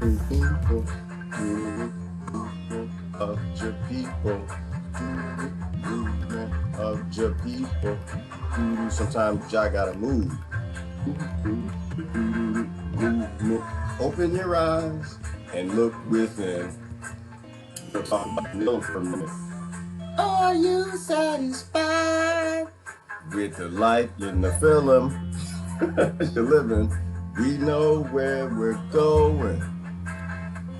of your people. Of your people. Sometimes y'all gotta move. Movement. Open your eyes and look within. We'll talk about Nephilim for a minute. Are you satisfied with the life in the film you're living? We know where we're going,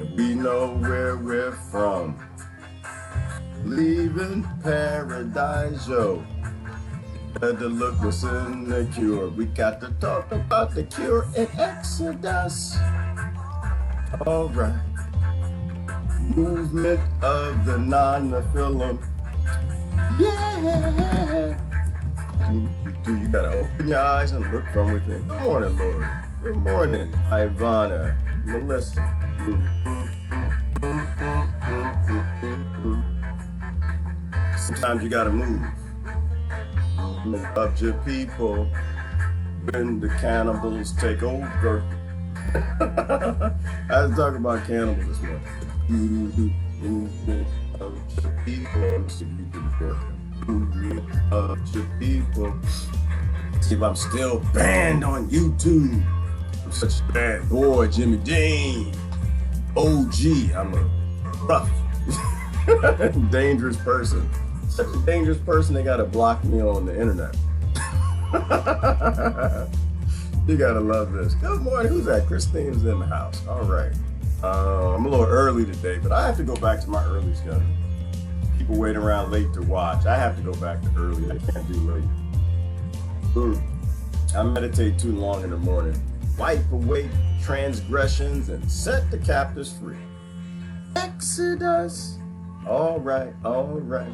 and we know where we're from. Leaving paradise, yo. Better look what's in the cure. We got to talk about the cure in Exodus. All right. Movement of the non-Nephilim. Yeah. You gotta open your eyes and look from within. Good morning, Lord. Good morning, Ivana, Melissa. Sometimes you gotta move. Of your people when the cannibals take over. I was talking about cannibals this morning. Of your people. Of your people. See if I'm still banned on YouTube. I'm such a bad boy, Jimmy Dean. OG. I'm a rough, dangerous person. Such a dangerous person, they gotta block me on the internet. You gotta love this. Good morning, who's that? Christine's in the house. All right. I'm a little early today, but I have to go back to my early schedule. People waiting around late to watch. I have to go back to early. I can't do late. I meditate too long in the morning. Wipe away transgressions and set the captives free. Exodus. All right, all right.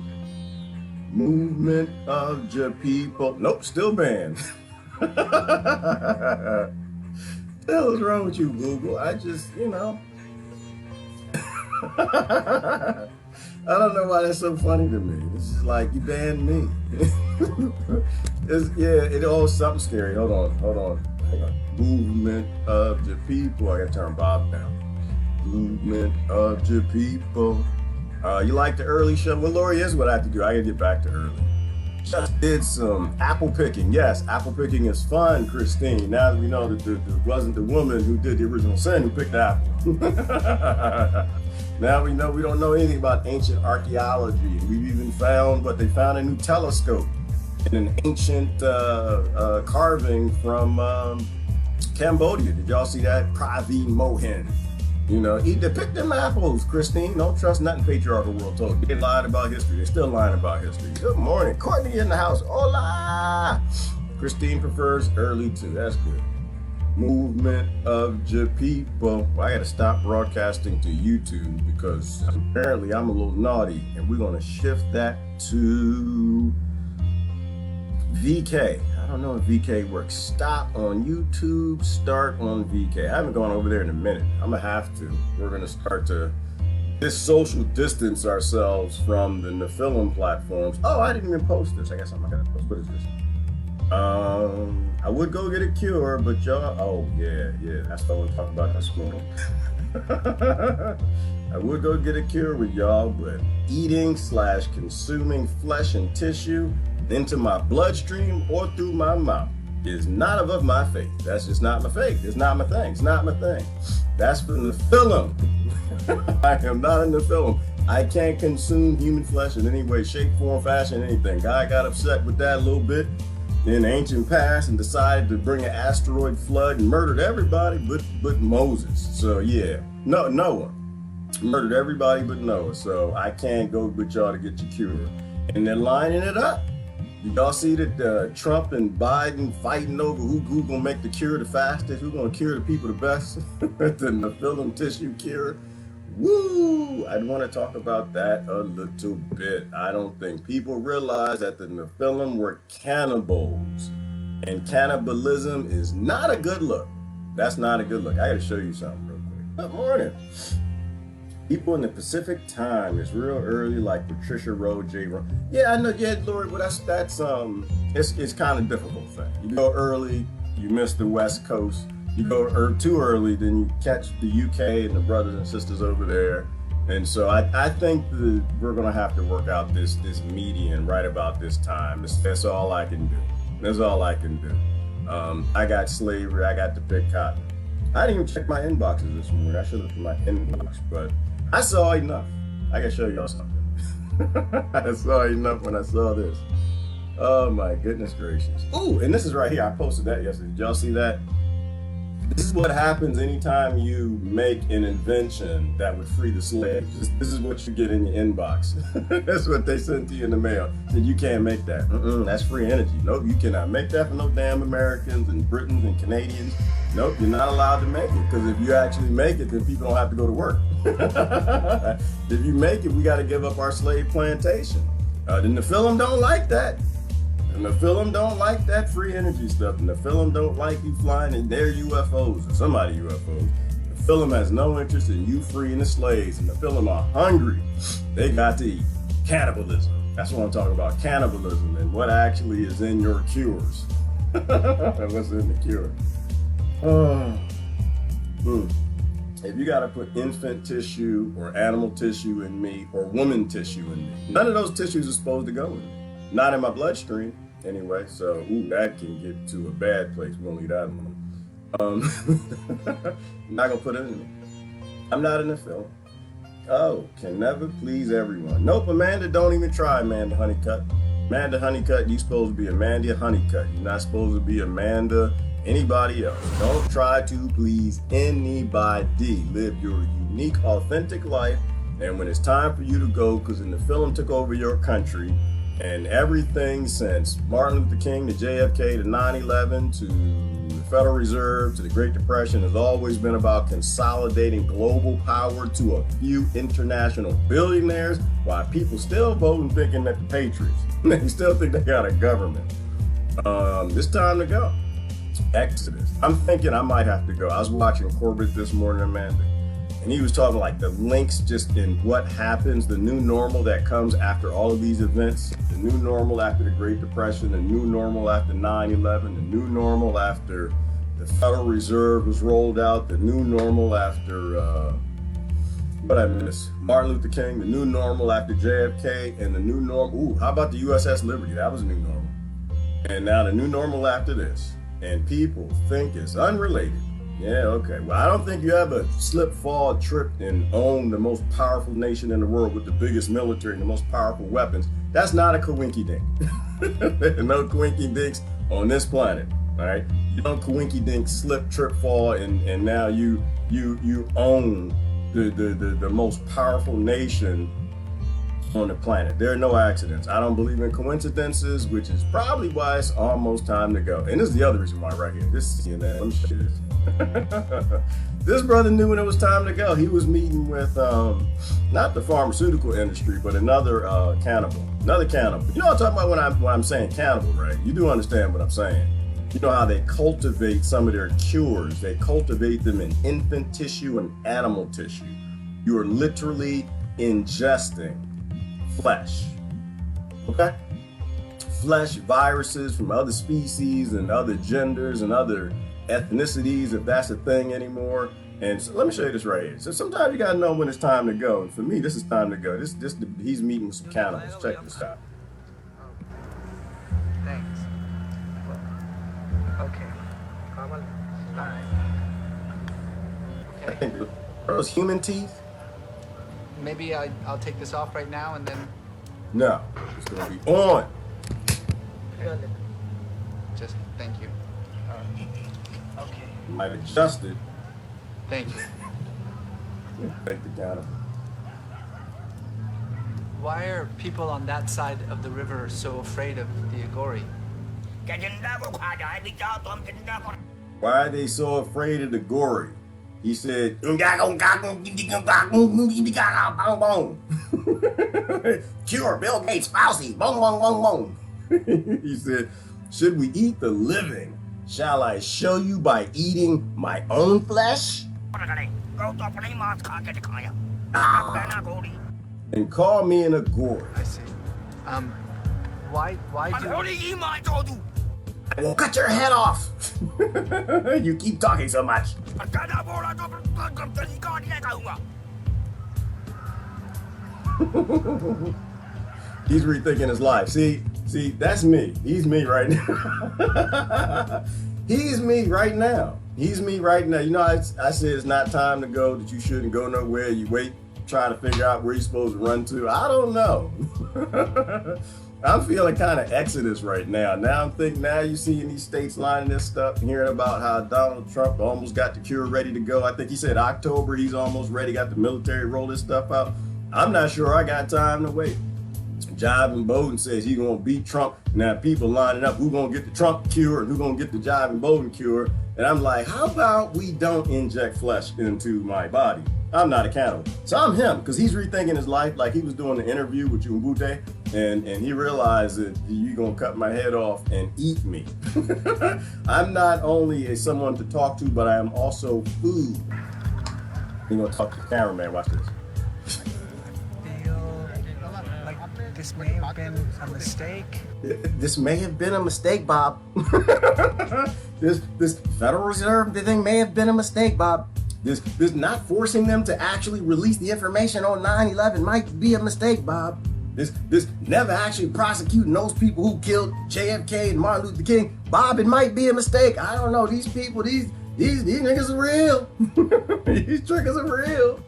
Movement of your people. Nope, still banned. What the hell is wrong with you, Google? I just, I don't know why that's so funny to me. It's just like, you banned me. It all something scary. Hold on. Hang on. Movement of your people. I gotta turn Bob down. Movement of your people. You like the early show? Well, Lori, is what I have to do. I gotta get back to early. Just did some apple picking. Yes, apple picking is fun, Christine. Now that we know that it wasn't the woman who did the original sin who picked the apple. Now we know we don't know anything about ancient archaeology. We've even found they found a new telescope in an ancient carving from Cambodia. Did y'all see that? Praveen Mohan. Pick them apples, Christine. Don't trust nothing patriarchal world told you. They lied about history. They're still lying about history. Good morning. Courtney in the house. Hola. Christine prefers early too. That's good. Movement of your people. Well, I got to stop broadcasting to YouTube because apparently I'm a little naughty, and we're going to shift that to VK. I don't know if VK works. Stop on YouTube, start on VK. I haven't gone over there in a minute. I'm gonna have to. We're gonna start to social distance ourselves from the Nephilim platforms. Oh, I didn't even post this. I guess I'm not gonna post. What is this? I would go get a cure, but y'all, oh yeah, that's what I want to talk about this morning. I would go get a cure with y'all, but eating/consuming flesh and tissue into my bloodstream or through my mouth is not of my faith. That's just not my faith. It's not my thing. It's not my thing. That's for the Nephilim. I am not in the film. I can't consume human flesh in any way, shape, form, fashion, anything. God got upset with that a little bit in the ancient past and decided to bring an asteroid flood and murdered everybody but Moses. So yeah, Noah murdered everybody but Noah. So I can't go with y'all to get your cure. And they're lining it up. Y'all see that Trump and Biden fighting over who gonna make the cure the fastest, who's gonna cure the people the best, the Nephilim tissue cure. Woo! I'd want to talk about that a little bit. I don't think people realize that the Nephilim were cannibals, and cannibalism is not a good look. That's not a good look. I gotta show you something real quick. Good morning. People in the Pacific time is real early, like Patricia Rowe, J. Rowe. Yeah, I know. Yeah, Lord, but that's it's kind of difficult thing. You go early, you miss the West Coast. You go too early, then you catch the UK and the brothers and sisters over there. And so I think that we're going to have to work out this median right about this time. That's all I can do. That's all I can do. I got slavery. I got to pick cotton. I didn't even check my inboxes this morning. I should have put my inbox, but I saw enough. I can show y'all something. I saw enough when I saw this. Oh my goodness gracious. Ooh, and this is right here. I posted that yesterday. Did y'all see that? This is what happens anytime you make an invention that would free the slaves. This is what you get in your inbox. That's what they sent to you in the mail. Said you can't make that. That's free energy. Nope, you cannot make that for no damn Americans and Britons and Canadians. Nope, you're not allowed to make it, because if you actually make it, then people don't have to go to work. If you make it, we got to give up our slave plantation. The Nephilim don't like that. And the Nephilim don't like that free energy stuff. And the Nephilim don't like you flying in their UFOs, or somebody UFOs. The Nephilim has no interest in you freeing the slaves. And the Nephilim are hungry. They got to eat. Cannibalism. That's what I'm talking about. Cannibalism and what actually is in your cures. What's in the cure? If you got to put infant tissue or animal tissue in me or woman tissue in me, none of those tissues are supposed to go in me. Not in my bloodstream, anyway. So, that can get to a bad place. We won't leave that alone. I'm not gonna put it in me. I'm not in the film. Oh, can never please everyone. Nope, Amanda, don't even try, Amanda Honeycutt. Amanda Honeycutt, you supposed to be Amanda Honeycutt. You're not supposed to be Amanda anybody else. Don't try to please anybody. Live your unique, authentic life. And when it's time for you to go, because the Nephilim took over your country, and everything since Martin Luther King to JFK to 9/11 to the Federal Reserve to the Great Depression has always been about consolidating global power to a few international billionaires, while people still voting thinking that the Patriots, they still think they got a government. It's time to go. Exodus. I'm thinking I might have to go. I was watching Corbett this morning, Amanda, and he was talking like the links just in what happens, the new normal that comes after all of these events, the new normal after the Great Depression, the new normal after 9/11, the new normal after the Federal Reserve was rolled out, the new normal after, what I miss? Martin Luther King, the new normal after JFK, and the new normal, ooh, how about the USS Liberty? That was a new normal. And now the new normal after this. And people think it's unrelated. Yeah, okay. Well, I don't think you ever slip, fall, trip, and own the most powerful nation in the world with the biggest military and the most powerful weapons. That's not a coinky dink. No coinky dinks on this planet. All right, you don't coinky dink, slip, trip, fall, and now you own the most powerful nation on the planet. There are no accidents. I don't believe in coincidences, which is probably why it's almost time to go. And this is the other reason why right here. This is CNN. Let me show you this. This brother knew when it was time to go. He was meeting with not the pharmaceutical industry, but another cannibal. Another cannibal. You know what I'm talking about when I'm saying cannibal, right? You do understand what I'm saying. You know how they cultivate some of their cures. They cultivate them in infant tissue and animal tissue. You are literally ingesting flesh, okay? Flesh, viruses from other species and other genders and other ethnicities, if that's a thing anymore. And so let me show you this right here. So sometimes you gotta know when it's time to go. And for me, this is time to go. He's meeting with some cannibals. Check this out. Thanks. Okay. I think are those human teeth? Maybe I'll take this off right now and then... No, it's gonna be on. Okay. Just thank you. Okay. Might adjust it. Thank you. Take the counter. Why are people on that side of the river so afraid of the Agori? Why are they so afraid of the gory? He said, cure Bill Gates, Fauci, boom, boom, boom, boom. He said, should we eat the living? Shall I show you by eating my own flesh? And call me an Agori. I see. Why do... I will cut your head off. You keep talking so much. He's rethinking his life. See, that's me. He's me right now. He's me right now. He's me right now. You know, I said it's not time to go, that you shouldn't go nowhere. You wait, trying to figure out where you're supposed to run to. I don't know. I'm feeling kind of Exodus right now. Now you're seeing these states lining this stuff, hearing about how Donald Trump almost got the cure ready to go. I think he said October, he's almost ready, got the military roll this stuff out. I'm not sure I got time to wait. Jive and Bowden says he's gonna beat Trump. Now people lining up, who's gonna get the Trump cure and who's gonna get the Jive and Bowden cure. And I'm like, how about we don't inject flesh into my body? I'm not a cannibal. So I'm him, because he's rethinking his life. Like, he was doing the interview with Umbute, and he realized that you're gonna cut my head off and eat me. I'm not only someone to talk to, but I am also food. You're gonna talk to the cameraman, watch this. This may have been a mistake. This may have been a mistake, Bob. This Federal Reserve thing may have been a mistake, Bob. This not forcing them to actually release the information on 9/11 might be a mistake, Bob. This never actually prosecuting those people who killed JFK and Martin Luther King, Bob, it might be a mistake. I don't know. These people, these niggas are real. These triggers are real.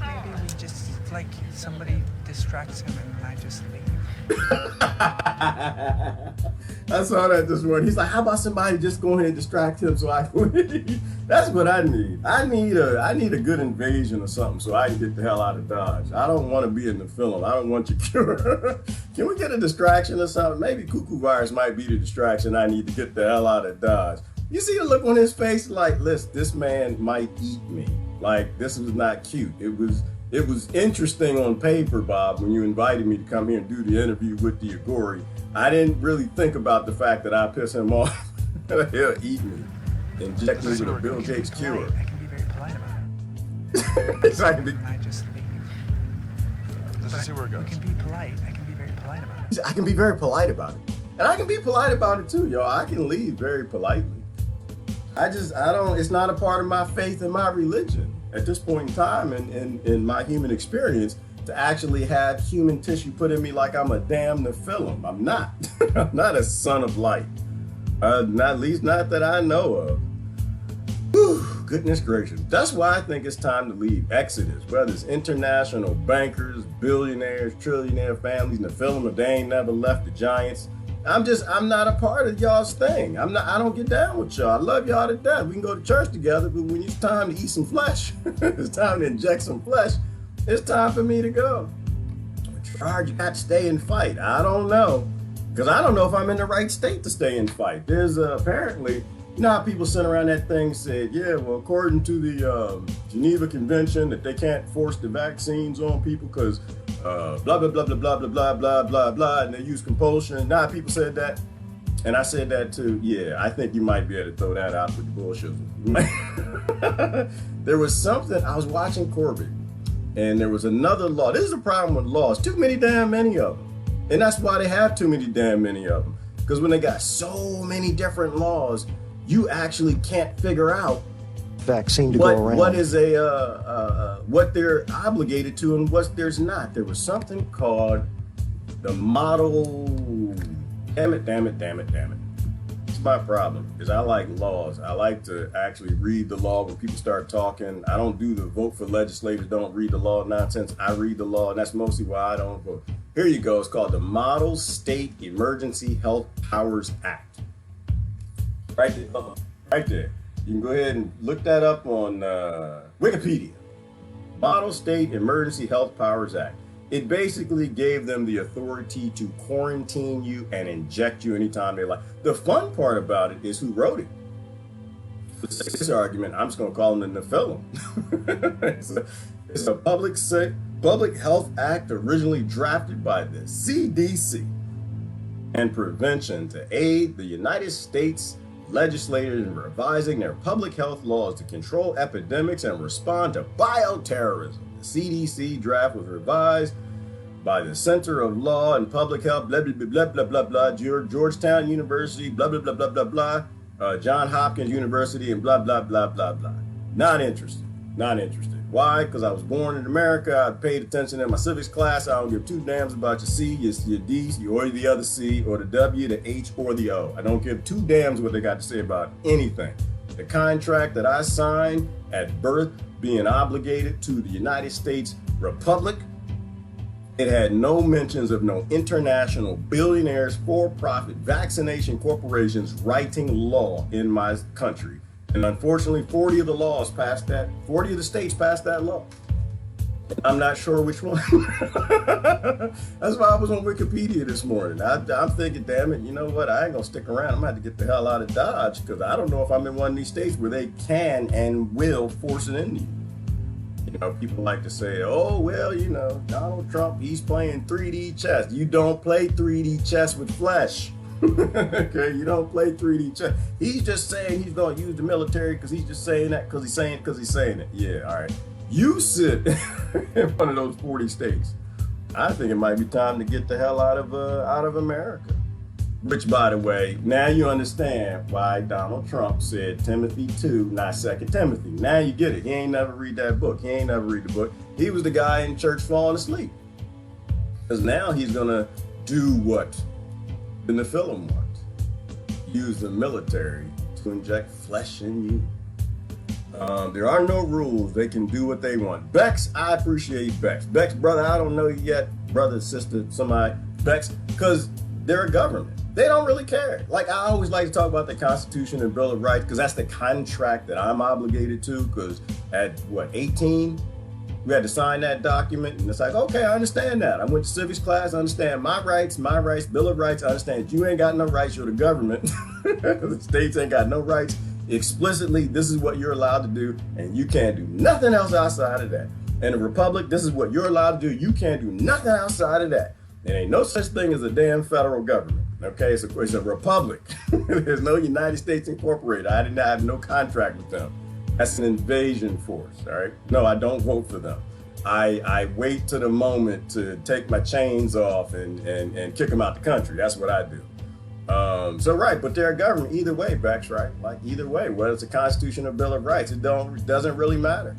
Maybe we just, like, somebody distracts him and I just leave. I saw that this morning. He's like, how about somebody just go ahead and distract him so I can leave? That's what I need. I need a good invasion or something so I can get the hell out of Dodge. I don't want to be in the film. I don't want your cure. Can we get a distraction or something? Maybe cuckoo virus might be the distraction I need to get the hell out of Dodge. You see the look on his face? Like, listen, this man might eat me. Like, this was not cute. It was interesting on paper, Bob, when you invited me to come here and do the interview with the Agori. I didn't really think about the fact that I piss him off. He'll eat me. Inject me with a Bill Gates cure. I can be very polite about it. I just leave. Let's see where it goes. We can be polite. I can be very polite about it. I can be very polite about it. And I can be polite about it too, y'all. I can leave very politely. It's not a part of my faith and my religion at this point in time in my human experience to actually have human tissue put in me like I'm a damn Nephilim. I'm not. I'm not a son of light. At least not that I know of. Whew, goodness gracious. That's why I think it's time to leave. Exodus, whether it's international bankers, billionaires, trillionaire families, Nephilim, if they ain't never left the giants. I'm not a part of y'all's thing. I don't get down with y'all. I love y'all to death. We can go to church together, but when it's time to eat some flesh, it's time to inject some flesh, it's time for me to go. Charge, you got to stay and fight. I don't know. Because I don't know if I'm in the right state to stay and fight. There's apparently, you know how people sitting around that thing said, yeah, well, according to the Geneva Convention, that they can't force the vaccines on people because blah, blah, blah, blah, blah, blah, blah, blah, blah, blah, and they use compulsion. Now people said that, and I said that too. Yeah, I think you might be able to throw that out with the bullshit. There was something, I was watching Corbett, and there was another law. This is the problem with laws. Too many damn many of them. And that's why they have too many damn many of them. Because when they got so many different laws, you actually can't figure out vaccine to go around. What is what they're obligated to and what there's not. There was something called the model. Damn it. It's my problem because I like laws. I like to actually read the law when people start talking. I don't do the vote for legislators, don't read the law nonsense. I read the law, and that's mostly why I don't vote. Here you go. It's called the Model State Emergency Health Powers Act. Right there. You can go ahead and look that up on Wikipedia. Model State Emergency Health Powers Act. It basically gave them the authority to quarantine you and inject you anytime they like. The fun part about it is who wrote it. This argument, I'm just going to call them the Nephilim. It's a Public Health Act originally drafted by the CDC and prevention to aid the United States legislators in revising their public health laws to control epidemics and respond to bioterrorism. The CDC draft was revised by the Center of Law and Public Health, blah, blah, blah, blah, blah, blah, Georgetown University, blah, blah, blah, blah, blah, blah, John Hopkins University, and blah, blah, blah, blah, blah. Not interested. Not interested. Why? Because I was born in America. I paid attention in my civics class. I don't give two damns about your C, your D, or the other C, or the W, the H, or the O. I don't give two damns what they got to say about anything. The contract that I signed at birth, being obligated to the United States Republic, it had no mentions of no international billionaires, for-profit vaccination corporations writing law in my country. And unfortunately, 40 of the states passed that law. I'm not sure which one. That's why I was on Wikipedia this morning. I'm thinking, damn it, you know what? I ain't gonna stick around. I'm gonna have to get the hell out of Dodge, because I don't know if I'm in one of these states where they can and will force it into you. You know, people like to say, oh, well, you know, Donald Trump, he's playing 3D chess. You don't play 3D chess with flesh. Okay, you don't play 3D chess. He's just saying he's going to use the military because he's just saying that because he's saying it. Yeah, all right. You sit in one of those 40 states. I think it might be time to get the hell out of America. Which, by the way, now you understand why Donald Trump said Timothy 2, not 2 Timothy. Now you get it. He ain't never read that book. He ain't never read the book. He was the guy in church falling asleep. Because now he's going to do what the Nephilim wants. Use the military to inject flesh in you. There are no rules. They can do what they want. Bex, I appreciate Bex. Bex, brother, I don't know you yet. Brother, sister, somebody. Bex, because they're a government. They don't really care. Like, I always like to talk about the Constitution and Bill of Rights because that's the contract that I'm obligated to, because at, 18? We had to sign that document, and it's like, okay, I understand that. I went to civics class, I understand my rights, Bill of Rights. I understand that you ain't got no rights, you're the government. The states ain't got no rights. Explicitly, this is what you're allowed to do, and you can't do nothing else outside of that. In the Republic, this is what you're allowed to do. You can't do nothing outside of that. There ain't no such thing as a damn federal government. Okay, it's a republic. There's no United States Incorporated. I didn't have no contract with them. That's an invasion force, all right? No, I don't vote for them. I wait to the moment to take my chains off and kick them out the country. That's what I do. So right, but they're a government either way, Bex, right? Like either way, whether it's a Constitution or Bill of Rights, it doesn't really matter.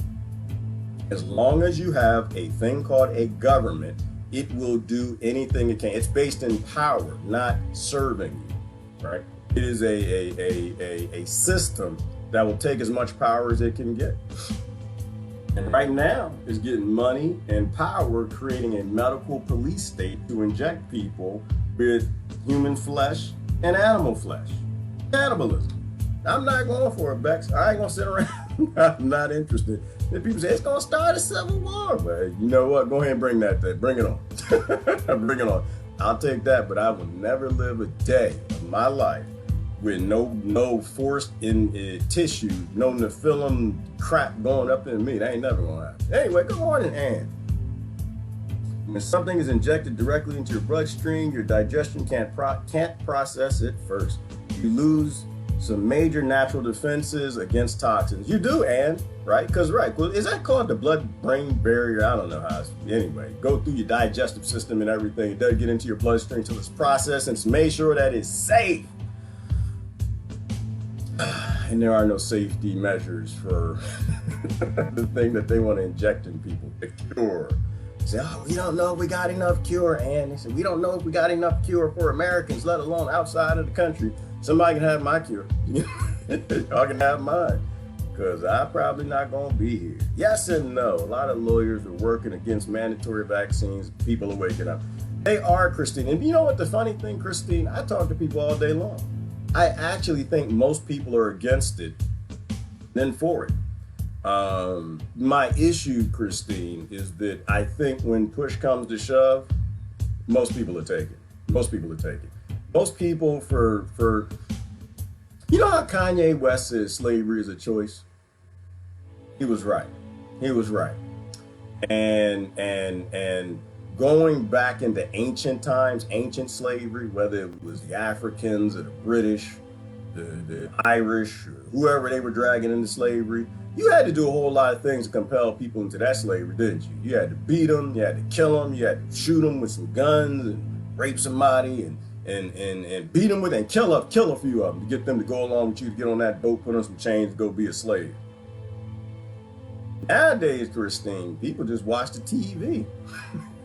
As long as you have a thing called a government, it will do anything it can. It's based in power, not serving you, right? It is a system that will take as much power as it can get. And right now, it's getting money and power, creating a medical police state to inject people with human flesh and animal flesh. Cannibalism. I'm not going for it, Bex. I ain't gonna sit around. I'm not interested. Then people say it's gonna start a civil war, but you know what? Go ahead and bring that thing. Bring it on. Bring it on. I'll take that, but I will never live a day of my life with no forced in tissue, no Nephilim crap going up in me. That ain't never gonna happen. Anyway, good morning, Ann. When something is injected directly into your bloodstream, your digestion can't process it first. You lose some major natural defenses against toxins. You do, Ann, right? Because, right, well, is that called the blood-brain barrier? I don't know how it's, anyway, go through your digestive system and everything. It does get into your bloodstream until it's processed and it's made sure that it's safe. And there are no safety measures for the thing that they want to inject in people, the cure. They say, oh, we don't know if we got enough cure, and they say, we don't know if we got enough cure for Americans, let alone outside of the country. Somebody can have my cure. Y'all can have mine, because I'm probably not going to be here. Yes and no. A lot of lawyers are working against mandatory vaccines. People are waking up. They are, Christine. And you know what the funny thing, Christine? I talk to people all day long. I actually think most people are against it than for it. My issue, Christine, is that I think when push comes to shove, most people are taking. Most people are taking. Most people for you know how Kanye West says slavery is a choice? He was right. He was right. And going back into ancient times, ancient slavery, whether it was the Africans or the British, the Irish, or whoever they were dragging into slavery, You had to do a whole lot of things to compel people into that slavery, didn't you? You had to beat them, you had to kill them, you had to shoot them with some guns and rape somebody and beat them with and kill a few of them to get them to go along with you, to get on that boat, put on some chains, go be a slave. Nowadays, Christine, people just watch the TV.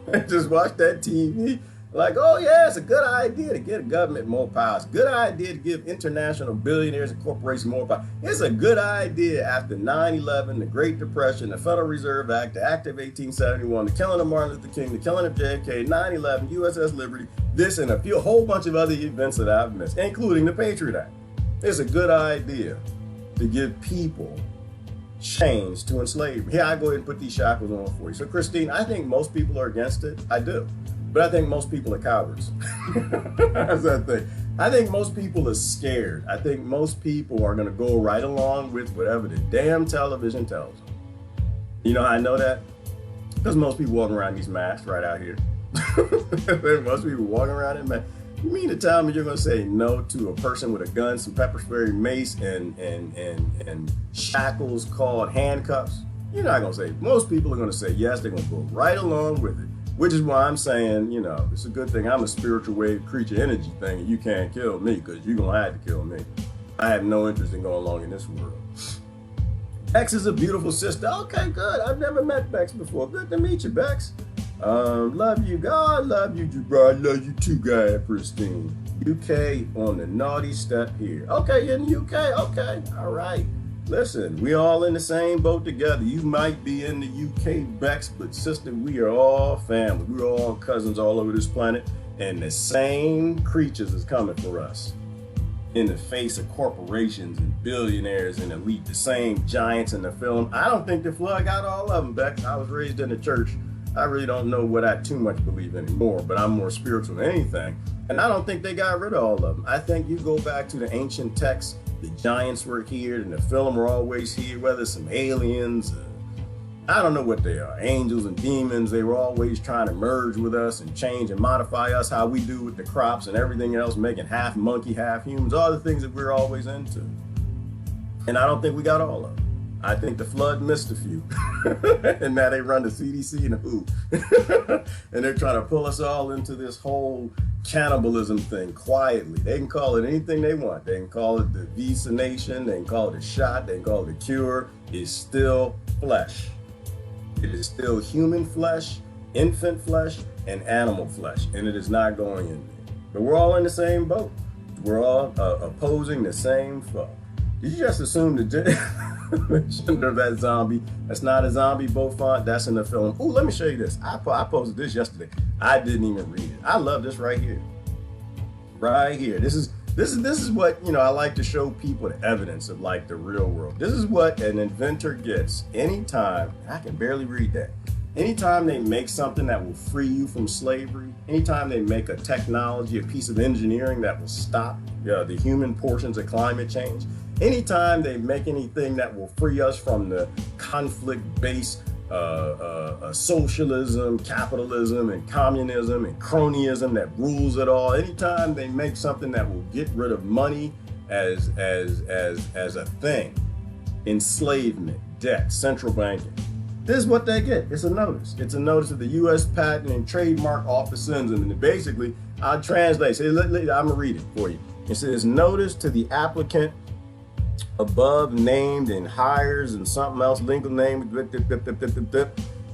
They just watch that TV. Like, oh yeah, it's a good idea to get a government more power. It's a good idea to give international billionaires and corporations more power. It's a good idea after 9/11, the Great Depression, the Federal Reserve Act, the Act of 1871, the killing of Martin Luther King, the killing of JFK, 9/11, USS Liberty, this and a whole bunch of other events that I've missed, including the Patriot Act. It's a good idea to give people chains to enslave. Here, I go ahead and put these shackles on for you. So, Christine, I think most people are against it. I do. But I think most people are cowards. That's that thing. I think most people are scared. I think most people are going to go right along with whatever the damn television tells them. You know how I know that? Because most people walking around these masks right out here. Most people walking around in masks. You mean to tell me you're going to say no to a person with a gun, some pepper spray, mace, and shackles called handcuffs? You're not going to say. Most people are going to say yes. They're going to go right along with it. Which is why I'm saying, you know, it's a good thing I'm a spiritual wave creature energy thing, and you can't kill me, because you're going to have to kill me. I have no interest in going along in this world. Bex is a beautiful sister. Okay, good. I've never met Bex before. Good to meet you, Bex. Love you, God. Love you, Jabra. I love you too, guy, Pristine. UK on the naughty step here. Okay, you're in the UK. Okay, all right. Listen, we all in the same boat together. You might be in the UK, Bex, but sister, we are all family. We're all cousins all over this planet, and the same creatures is coming for us. In the face of corporations and billionaires and elite, the same giants in the film. I don't think the flood got all of them, Bex. I was raised in the church. I really don't know what I too much believe anymore, but I'm more spiritual than anything. And I don't think they got rid of all of them. I think you go back to the ancient texts, the giants were here, and the film were always here, whether it's some aliens, I don't know what they are, angels and demons. They were always trying to merge with us and change and modify us, how we do with the crops and everything else, making half monkey, half humans, all the things that we're always into. And I don't think we got all of them. I think the flood missed a few. And now they run the CDC and the WHO. And they're trying to pull us all into this whole cannibalism thing quietly. They can call it anything they want. They can call it the vaccination. They can call it a shot. They can call it a cure. It's still flesh. It is still human flesh, infant flesh, and animal flesh. And it is not going in there. But we're all in the same boat. We're all opposing the same foe. Did you just assume the gender of that zombie? That's not a zombie, Beaufont. That's in the film. Ooh, let me show you this. I posted this yesterday. I didn't even read it. I love this right here. Right here. This is what, you know, I like to show people the evidence of like the real world. This is what an inventor gets anytime. I can barely read that. Anytime they make something that will free you from slavery, anytime they make a technology, a piece of engineering that will stop the human portions of climate change, anytime they make anything that will free us from the conflict-based socialism, capitalism, and communism, and cronyism that rules it all, anytime they make something that will get rid of money as a thing, enslavement, debt, central banking, this is what they get. It's a notice. It's a notice that the U.S. Patent and Trademark Office sends them. And basically, I'll translate. I'm going to read it for you. It says, notice to the applicant above named and hires and something else, legal name,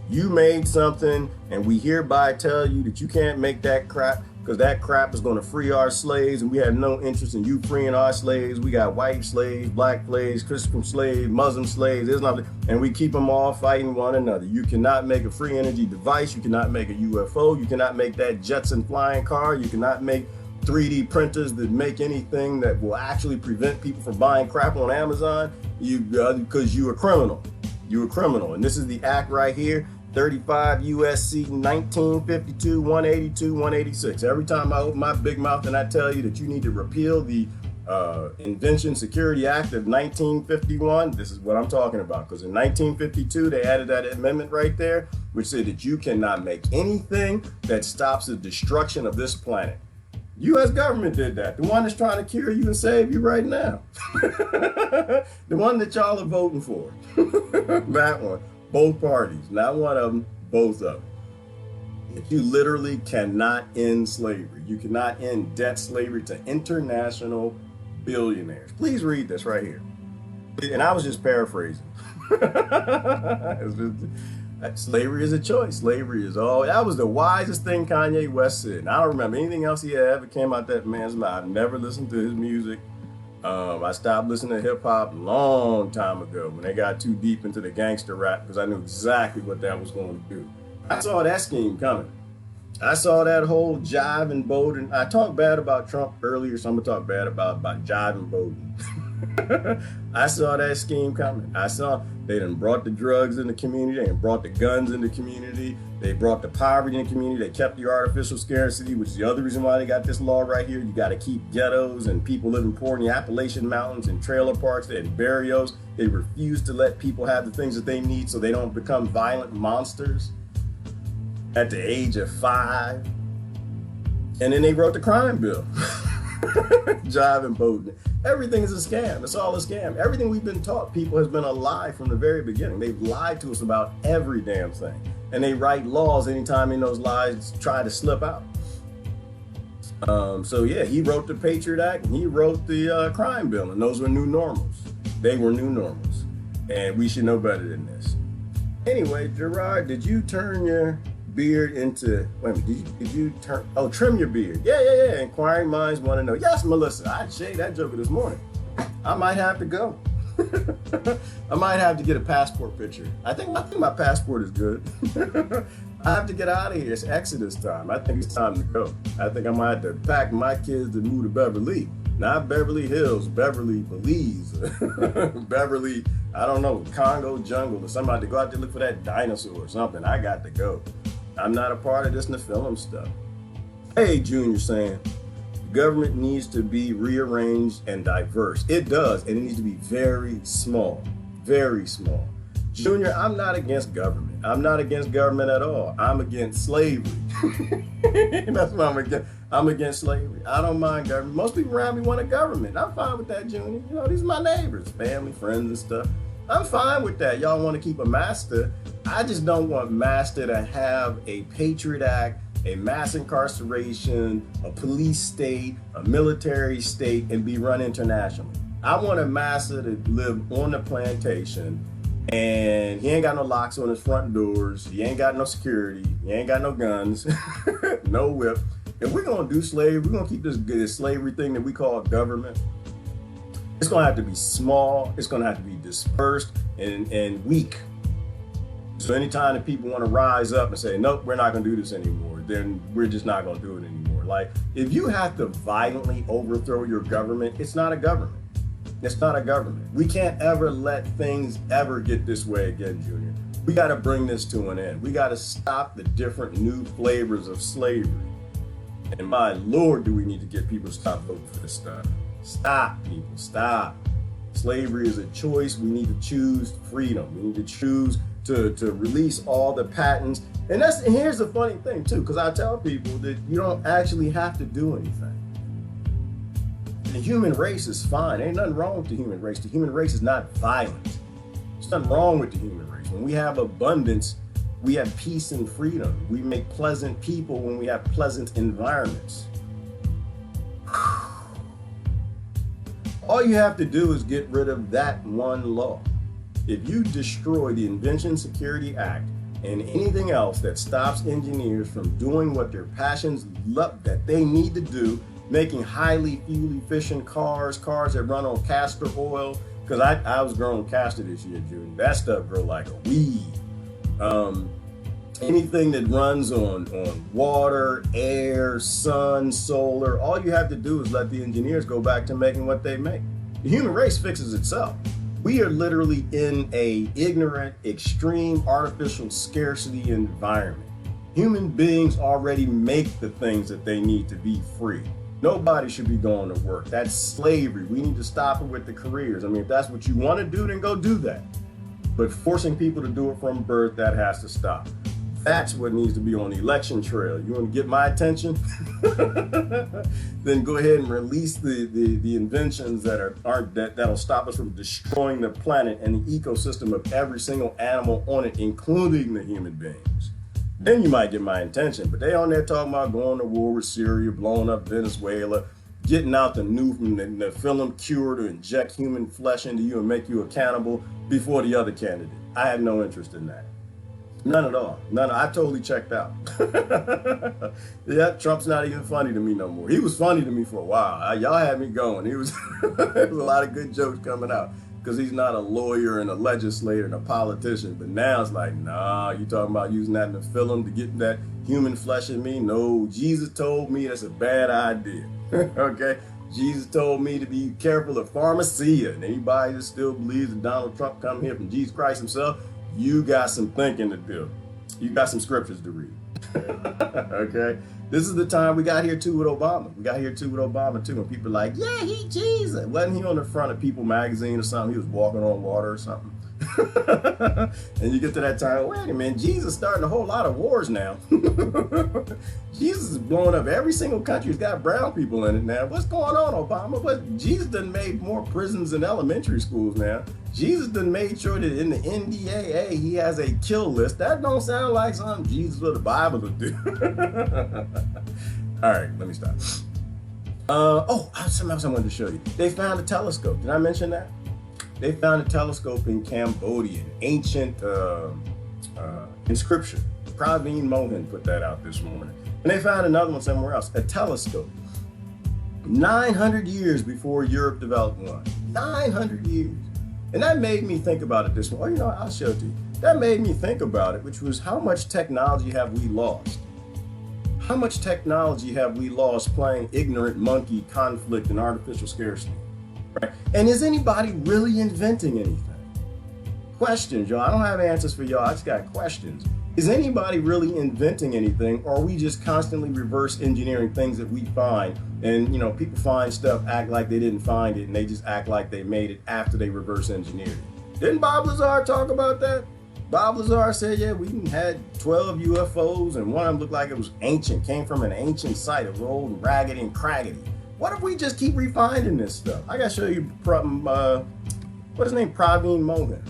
you made something, and we hereby tell you that you can't make that crap, because that crap is going to free our slaves, and we have no interest in you freeing our slaves. We got white slaves, black slaves, Christian slaves, Muslim slaves, Islam, and we keep them all fighting one another. You cannot make a free energy device. You cannot make a UFO. You cannot make that Jetson flying car. You cannot make 3D printers that make anything that will actually prevent people from buying crap on Amazon, because you're a criminal. You're a criminal. And this is the act right here, 35 USC 1952, 182, 186. Every time I open my big mouth and I tell you that you need to repeal the Invention Security Act of 1951, this is what I'm talking about. Because in 1952, they added that amendment right there, which said that you cannot make anything that stops the destruction of this planet. U.S. government did that. The one that's trying to cure you and save you right now. The one that y'all are voting for. That one. Both parties. Not one of them, both of them. You literally cannot end slavery. You cannot end debt slavery to international billionaires. Please read this right here. And I was just paraphrasing. Slavery is a choice. Slavery is all. That was the wisest thing Kanye West said. And I don't remember anything else he had ever came out that man's mouth. I've never listened to his music. I stopped listening to hip hop a long time ago when they got too deep into the gangster rap because I knew exactly what that was going to do. I saw that scheme coming. I saw that whole jive and Bowden. I talked bad about Trump earlier, so I'm going to talk bad about jive and Bowden. I saw that scheme coming. I saw they done brought the drugs in the community. They done brought the guns in the community. They brought the poverty in the community. They kept the artificial scarcity, which is the other reason why they got this law right here. You got to keep ghettos and people living poor in the Appalachian Mountains and trailer parks and barrios. They refuse to let people have the things that they need so they don't become violent monsters at the age of 5. And then they wrote the crime bill. Jive and Bowden. Everything is a scam. It's all a scam. Everything we've been taught people has been a lie from the very beginning. They've lied to us about every damn thing. And they write laws anytime in those lies try to slip out. So yeah, he wrote the Patriot Act and he wrote the crime bill, and those were new normals. They were new normals. And we should know better than this. Anyway, Gerard, did you turn your beard into, wait a minute, did you turn, trim your beard? Yeah. Inquiring minds want to know. Yes, Melissa, I shaved that joker this morning. I might have to go. I might have to get a passport picture. I think my passport is good. I have to get out of here. It's Exodus time. I think it's time to go. I think I might have to pack my kids to move to Beverly. Not Beverly Hills, Beverly, Belize. Beverly, I don't know, Congo jungle or somebody to go out there look for that dinosaur or something. I got to go. I'm not a part of this Nephilim stuff. Hey, Junior saying, the government needs to be rearranged and diverse. It does, and it needs to be very small, very small. Junior, I'm not against government. I'm not against government at all. I'm against slavery. That's what I'm against. I'm against slavery. I don't mind government. Most people around me want a government. I'm fine with that, Junior. You know, these are my neighbors, family, friends and stuff. I'm fine with that. Y'all want to keep a master. I just don't want master to have a Patriot Act, a mass incarceration, a police state, a military state, and be run internationally. I want a master to live on the plantation, and he ain't got no locks on his front doors. He ain't got no security. He ain't got no guns, no whip. If we're going to do slavery, we're going to keep this slavery thing that we call government. It's going to have to be small. It's going to have to be dispersed and weak. So anytime that people want to rise up and say, nope, we're not going to do this anymore, then we're just not going to do it anymore. Like, if you have to violently overthrow your government, it's not a government. It's not a government. We can't ever let things ever get this way again, Junior. We got to bring this to an end. We got to stop the different new flavors of slavery. And my Lord, do we need to get people to stop voting for this stuff. Stop, people, stop. Slavery is a choice. We need to choose freedom. We need to choose to release all the patents. And here's the funny thing too, because I tell people that you don't actually have to do anything. The human race is fine. Ain't nothing wrong with the human race. The human race is not violent. There's nothing wrong with the human race. When we have abundance, we have peace and freedom. We make pleasant people when we have pleasant environments. All you have to do is get rid of that one law. If you destroy the Invention Security Act and anything else that stops engineers from doing what their passions love, that they need to do, making highly fuel efficient cars that run on castor oil, because I was growing castor this year, June. That stuff grow like a weed. Anything that runs on water, air, sun, solar, all you have to do is let the engineers go back to making what they make. The human race fixes itself. We are literally in a ignorant, extreme, artificial scarcity environment. Human beings already make the things that they need to be free. Nobody should be going to work. That's slavery. We need to stop it with the careers. I mean, if that's what you want to do, then go do that. But forcing people to do it from birth, that has to stop. That's what needs to be on the election trail. You want to get my attention? Then go ahead and release the inventions that'll stop us from destroying the planet and the ecosystem of every single animal on it, including the human beings. Then you might get my attention. But they on there talking about going to war with Syria, blowing up Venezuela, getting out the Nephilim cure to inject human flesh into you and make you a cannibal before the other candidate. I have no interest in that. None at all. None. I totally checked out. Yeah, Trump's not even funny to me no more. He was funny to me for a while. Y'all had me going. There was a lot of good jokes coming out because he's not a lawyer and a legislator and a politician. But now it's like, nah, you talking about using that in the film to get that human flesh in me? No, Jesus told me that's a bad idea. Okay? Jesus told me to be careful of pharmacia. And anybody that still believes that Donald Trump come here from Jesus Christ himself, you got some thinking to do. You got some scriptures to read. Okay? This is the time we got here too with Obama. We got here too with Obama too. And people are like, yeah, he Jesus. Wasn't he on the front of People magazine or something? He was walking on water or something. And you get to that time, wait a minute, Jesus starting a whole lot of wars now. Jesus is blowing up every single country that's got brown people in it now. What's going on, Obama? But Jesus done made more prisons and elementary schools now. Jesus done made sure that in the NDAA he has a kill list. That don't sound like something Jesus or the Bible would do. All right, let me stop. Something else I wanted to show you. They found a telescope. Did I mention that? They found a telescope in Cambodia, an ancient inscription. Praveen Mohan put that out this morning. And they found another one somewhere else, a telescope. 900 years before Europe developed one. 900 years. And that made me think about it this morning. I'll show it to you. That made me think about it, which was how much technology have we lost? How much technology have we lost playing ignorant monkey, conflict, and artificial scarcity? Right? And is anybody really inventing anything? Questions, y'all. I don't have answers for y'all. I just got questions. Is anybody really inventing anything, or are we just constantly reverse engineering things that we find? And people find stuff, act like they didn't find it, and they just act like they made it after they reverse engineered it. Didn't Bob Lazar talk about that? Bob Lazar said, yeah, we had 12 UFOs, and one of them looked like it was ancient, came from an ancient site. It was old and raggedy and craggedy. What if we just keep refining this stuff? I gotta show you, what's his name? Praveen Mohan.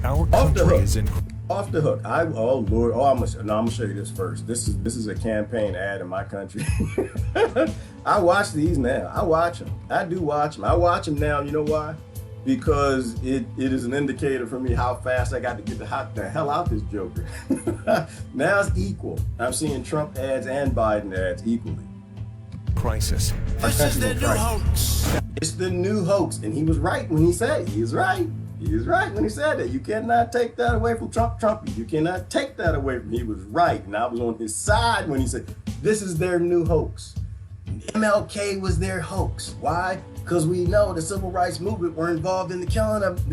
Our country is in. Off the hook. I'm gonna show you this first. This is a campaign ad in my country. I watch these now. I watch them. I do watch them. I watch them now. You know why? Because it is an indicator for me how fast I got to get the hell out this joker. Now it's equal. I'm seeing Trump ads and Biden ads equally. Crisis. This is the new hoax. It's the new hoax, and he was right when he said it. He was right. He was right when he said that. You cannot take that away from Trumpy. You cannot take that away from him. He was right, and I was on his side when he said, this is their new hoax. MLK was their hoax. Why? Because we know the civil rights movement were involved in the killing of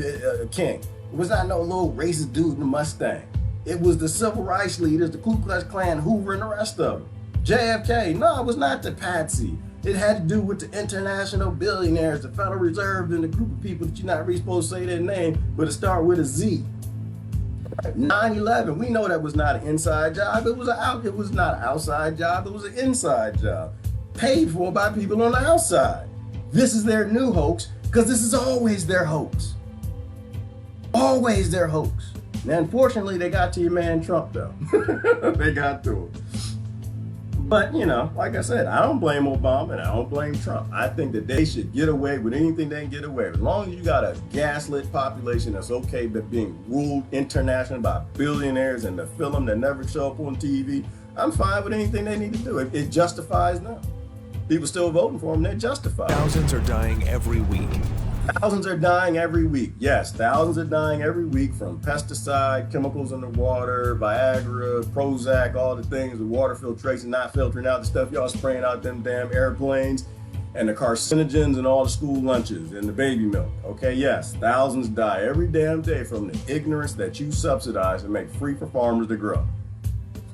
King. It was not no little racist dude in a Mustang. It was the civil rights leaders, the Ku Klux Klan, Hoover, and the rest of them. JFK, no, it was not the patsy. It had to do with the international billionaires, the Federal Reserve, and the group of people that you're not really supposed to say their name, but it start with a Z. 9/11, we know that was not an inside job. It was not an outside job. It was an inside job, paid for by people on the outside. This is their new hoax because this is always their hoax. Always their hoax. Now, unfortunately, they got to your man Trump though. They got to him. But, like I said, I don't blame Obama and I don't blame Trump. I think that they should get away with anything they can get away with. As long as you got a gaslit population that's okay but being ruled internationally by billionaires and the film that never show up on TV, I'm fine with anything they need to do. It justifies them. People still voting for them, they're justified. Thousands are dying every week. Thousands are dying every week. Yes, thousands are dying every week from pesticide, chemicals in the water, Viagra, Prozac, all the things, the water filtration, not filtering out the stuff y'all spraying out them damn airplanes, and the carcinogens and all the school lunches and the baby milk. Okay, yes, thousands die every damn day from the ignorance that you subsidize and make free for farmers to grow.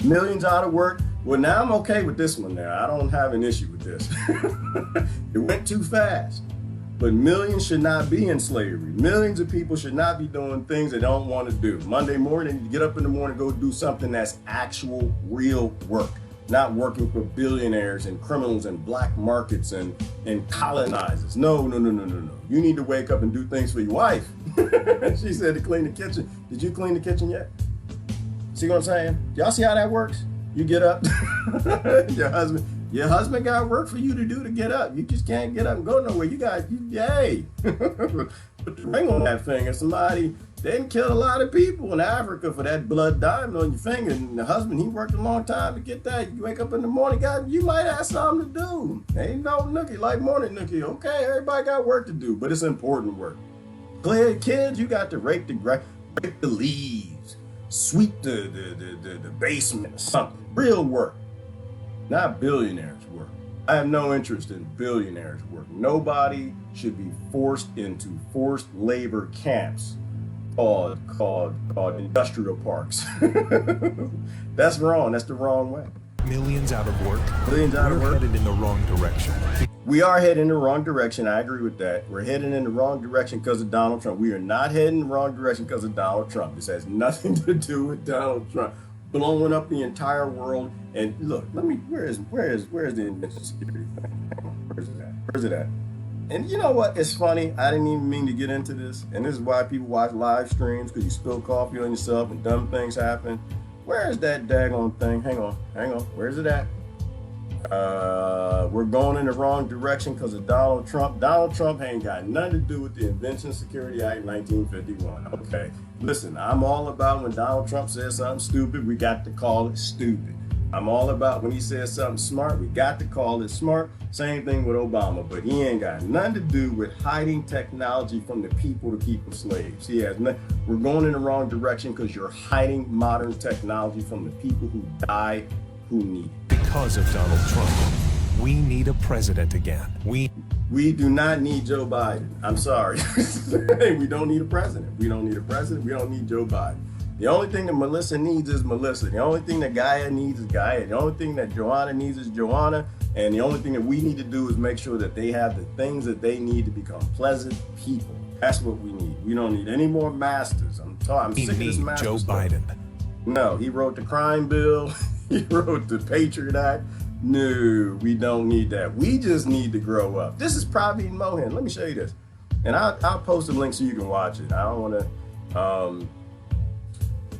Millions out of work. Well, now I'm okay with this one now. I don't have an issue with this. It went too fast. But millions should not be in slavery. Millions of people should not be doing things they don't want to do. Monday morning, you get up in the morning, go do something that's actual, real work. Not working for billionaires and criminals and black markets and colonizers. No. You need to wake up and do things for your wife. She said to clean the kitchen. Did you clean the kitchen yet? See what I'm saying? Y'all see how that works? You get up, your husband got work for you to do to get up. You just can't get up and go nowhere. Yay. Put the ring on that finger. Somebody, they didn't kill a lot of people in Africa for that blood diamond on your finger. And the husband, he worked a long time to get that. You wake up in the morning, God, you might have something to do. Ain't no nookie like morning nookie. Okay, everybody got work to do, but it's important work. Clear kids, you got to rake the leaves, sweep the basement or something. Real work. Not billionaires' work. I have no interest in billionaires' work. Nobody should be forced into forced labor camps called industrial parks. That's wrong. That's the wrong way. Millions out of work. Millions out of work. We're headed in the wrong direction. We are heading in the wrong direction. I agree with that. We're heading in the wrong direction because of Donald Trump. We are not heading in the wrong direction because of Donald Trump. This has nothing to do with Donald Trump blowing up the entire world. And look, where is the invention security thing? Where's it at? And you know what? It's funny. I didn't even mean to get into this. And this is why people watch live streams, because you spill coffee on yourself and dumb things happen. Where is that daggone thing? Hang on. Where's it at? We're going in the wrong direction because of Donald Trump. Donald Trump ain't got nothing to do with the Invention Security Act 1951. Okay, listen, I'm all about when Donald Trump says something stupid, we got to call it stupid. I'm all about when he says something smart, we got to call it smart. Same thing with Obama, but he ain't got nothing to do with hiding technology from the people to keep them slaves. He has nothing. We're going in the wrong direction because you're hiding modern technology from the people who die, who need it. Because of Donald Trump, we need a president again. We do not need Joe Biden. I'm sorry. We don't need a president. We don't need a president. We don't need Joe Biden. The only thing that Melissa needs is Melissa. The only thing that Gaia needs is Gaia. The only thing that Joanna needs is Joanna. And the only thing that we need to do is make sure that they have the things that they need to become pleasant people. That's what we need. We don't need any more masters. I'm sick of this master Joe stuff. Biden. No, he wrote the crime bill. He wrote the Patriot Act. No, we don't need that. We just need to grow up. This is Praveen Mohan. Let me show you this. And I'll post a link so you can watch it. I don't want to...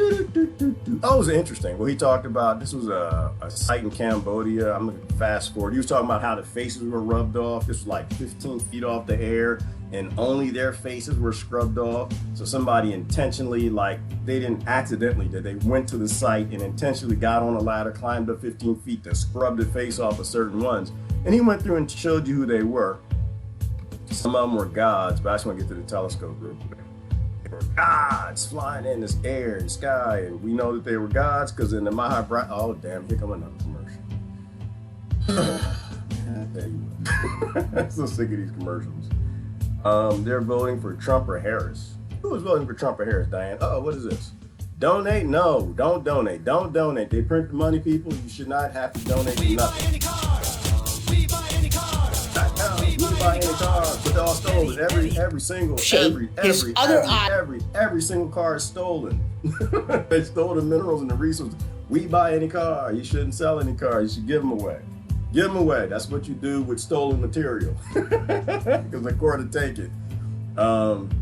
Oh, it was interesting. Well, he talked about, this was a site in Cambodia. I'm going to fast forward. He was talking about how the faces were rubbed off. This was like 15 feet off the air, and only their faces were scrubbed off. So somebody intentionally, they didn't accidentally, they went to the site and intentionally got on a ladder, climbed up 15 feet to scrub the face off of certain ones. And he went through and showed you who they were. Some of them were gods, but I just want to get to the telescope real quick. Gods flying in this air and sky, and we know that they were gods because in the Mahabharata, oh damn, here come another commercial. I'm so sick of these commercials. They're voting for Trump or Harris. Who is voting for Trump or Harris, Diane? Oh, what is this? Donate? No, don't donate. Don't donate. They print the money, people. You should not have to donate to nothing. We buy any cars. But they're all stolen. Every single car is stolen. They stole the minerals and the resources. We buy any car. You shouldn't sell any car. You should give them away. Give them away. That's what you do with stolen material. Because the court will take it.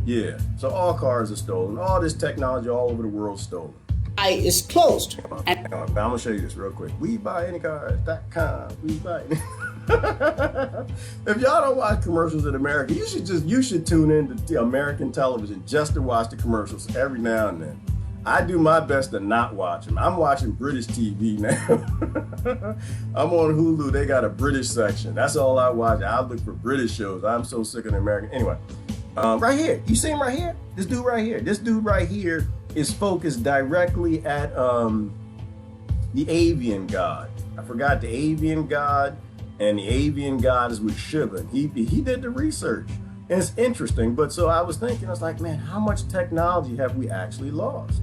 Yeah. So all cars are stolen. All this technology all over the world is stolen. Is closed. I'm gonna show you this real quick. We buy any cars.com. We buy any. If y'all don't watch commercials in America, you should tune in to American television just to watch the commercials every now and then. I do my best to not watch them. I'm watching British TV now. I'm on Hulu. They got a British section. That's all I watch. I look for British shows. I'm so sick of the American. Anyway, right here. You see him right here? This dude right here. This dude right here is focused directly at the avian god. I forgot the avian god, and the avian god is with Shiva. He did the research, and it's interesting. But so I was thinking, I was like, man, how much technology have we actually lost?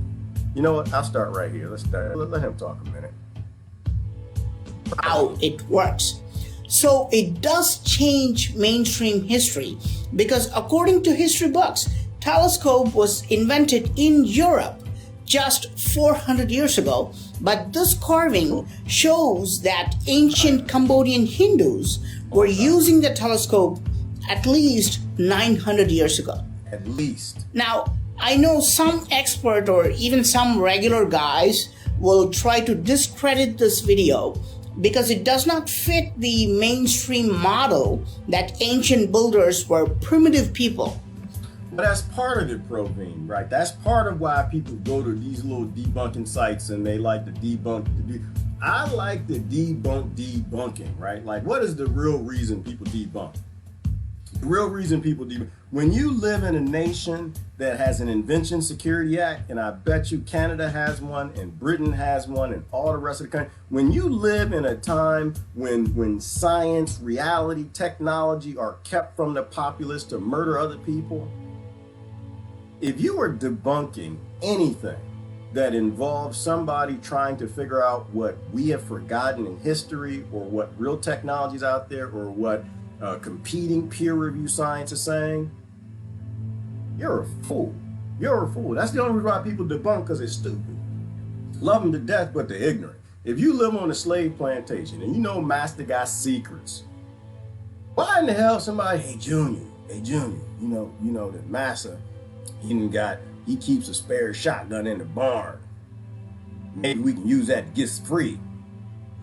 You know what? I'll start right here. Let him talk a minute. How it works. So it does change mainstream history, because according to history books, telescope was invented in Europe just 400 years ago, but this carving shows that ancient Cambodian Hindus were using the telescope at least 900 years ago. At least. Now, I know some expert or even some regular guys will try to discredit this video because it does not fit the mainstream model that ancient builders were primitive people. But that's part of it, Praveen, right? That's part of why people go to these little debunking sites and they like to debunk. I like to debunking, right? Like, what is the real reason people debunk? The real reason people debunk. When you live in a nation that has an Invention Security Act, and I bet you Canada has one, and Britain has one, and all the rest of the country, when you live in a time when science, reality, technology are kept from the populace to murder other people, if you are debunking anything that involves somebody trying to figure out what we have forgotten in history, or what real technology is out there, or what competing peer review science is saying, you're a fool. You're a fool. That's the only reason why people debunk, because it's stupid. Love them to death, but they're ignorant. If you live on a slave plantation and you know Master got secrets, why in the hell somebody, hey Junior, you know that Master, he keeps a spare shotgun in the barn. Maybe we can use that to get free.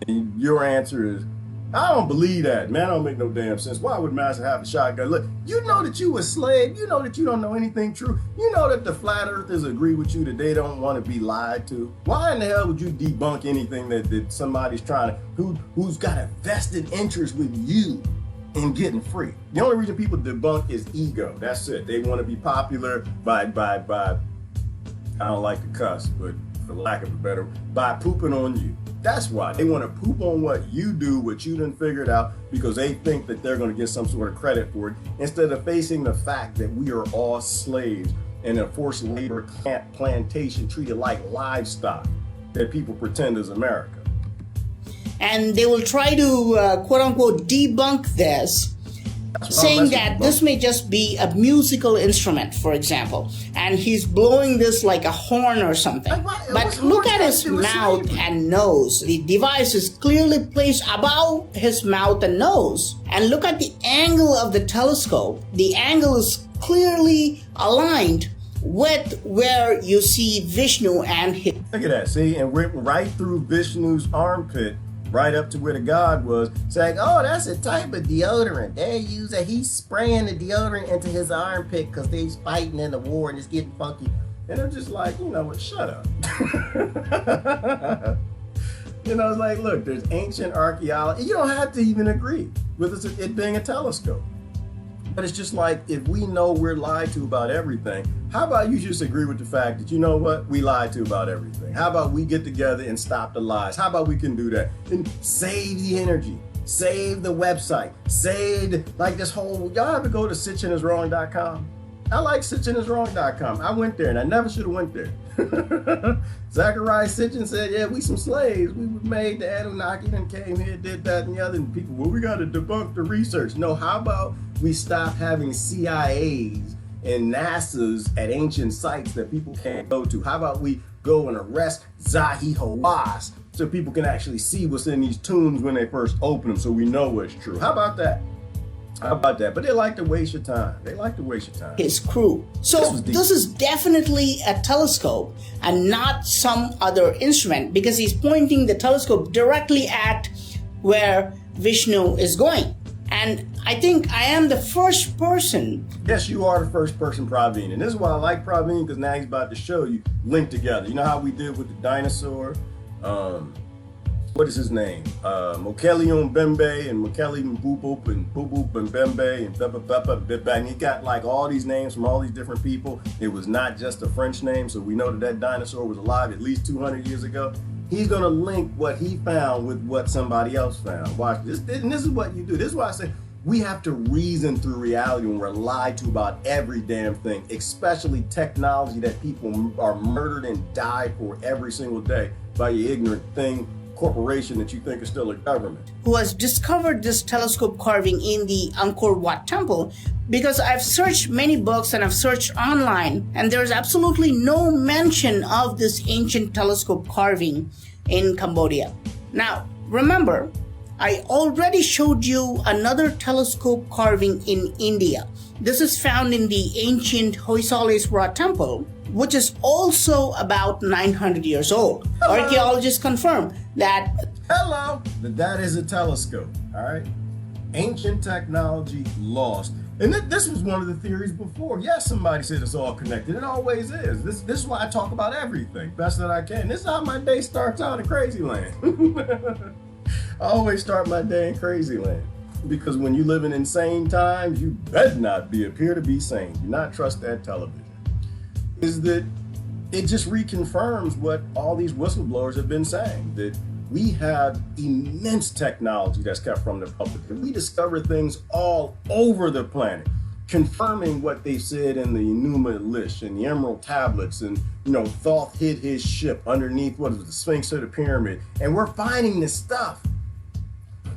And your answer is, I don't believe that, man. That don't make no damn sense. Why would Master have a shotgun? Look, you know that you a slave. You know that you don't know anything true. You know that the flat earthers agree with you that they don't want to be lied to. Why in the hell would you debunk anything that somebody's trying to, who's got a vested interest with you in getting free? The only reason people debunk is ego. That's it. They want to be popular by I don't like to cuss, but for lack of a better, by pooping on you. That's why they want to poop on what you do, what you done figured out, because they think that they're going to get some sort of credit for it, instead of facing the fact that we are all slaves in a forced labor plantation treated like livestock that people pretend is America. And they will try to quote unquote debunk this, saying that this may just be a musical instrument, for example, and he's blowing this like a horn or something. But look at his mouth and nose. The device is clearly placed above his mouth and nose. And look at the angle of the telescope. The angle is clearly aligned with where you see Vishnu and his. Look at that, see, and went right through Vishnu's armpit, right up to where the god was, saying, oh, that's a type of deodorant. He's spraying the deodorant into his armpit because they're fighting in the war and it's getting funky. And I'm just like, you know what, shut up. You know, it's like, look, there's ancient archaeology. You don't have to even agree with it being a telescope. But it's just like, if we know we're lied to about everything, how about you just agree with the fact that, you know what, we lied to about everything? How about we get together and stop the lies? How about we can do that? And save the energy, save the website, like this whole, y'all ever go to sitchiniswrong.com? I like sitchiniswrong.com. I went there and I never should have went there. Zachariah Sitchin said, yeah, we some slaves. We were made, the Anunnaki and came here, did that and the other. And people, well, we got to debunk the research. No, how about we stop having CIAs and NASA's at ancient sites that people can't go to? How about we go and arrest Zahi Hawass so people can actually see what's in these tombs when they first open them, so we know what's true? How about that? How about that? But they like to waste your time. They like to waste your time. His crew. So this is definitely a telescope and not some other instrument, because he's pointing the telescope directly at where Vishnu is going. And I think I am the first person. Yes, you are the first person, Praveen. And this is why I like Praveen, because now he's about to show you linked together. You know how we did with the dinosaur? What is his name? Mokele Bembe and Mokele Mboop and Boop and Bembe and Beba. And he got like all these names from all these different people. It was not just a French name, so we know that that dinosaur was alive at least 200 years ago. He's gonna link what he found with what somebody else found. Watch this, and this is what you do. This is why I say we have to reason through reality when we're lied to about every damn thing, especially technology that people are murdered and die for every single day by your ignorant thing corporation that you think is still a government. Who has discovered this telescope carving in the Angkor Wat temple, because I've searched many books and I've searched online, and there's absolutely no mention of this ancient telescope carving in Cambodia. Now, remember, I already showed you another telescope carving in India. This is found in the ancient Hoysala temple, which is also about 900 years old. Hello. Archaeologists confirm that. Hello! That is a telescope, all right? Ancient technology lost. And this was one of the theories before. Yes, somebody said it's all connected. It always is. This is why I talk about everything best that I can. This is how my day starts out in Crazy Land. I always start my day in Crazy Land. Because when you live in insane times, you better not appear to be sane. Do not trust that television. Is that it just reconfirms what all these whistleblowers have been saying, that we have immense technology that's kept from the public. We discover things all over the planet, confirming what they said in the Enuma Elish and the Emerald Tablets, and Thoth hid his ship underneath what is the Sphinx of the Pyramid, and we're finding this stuff.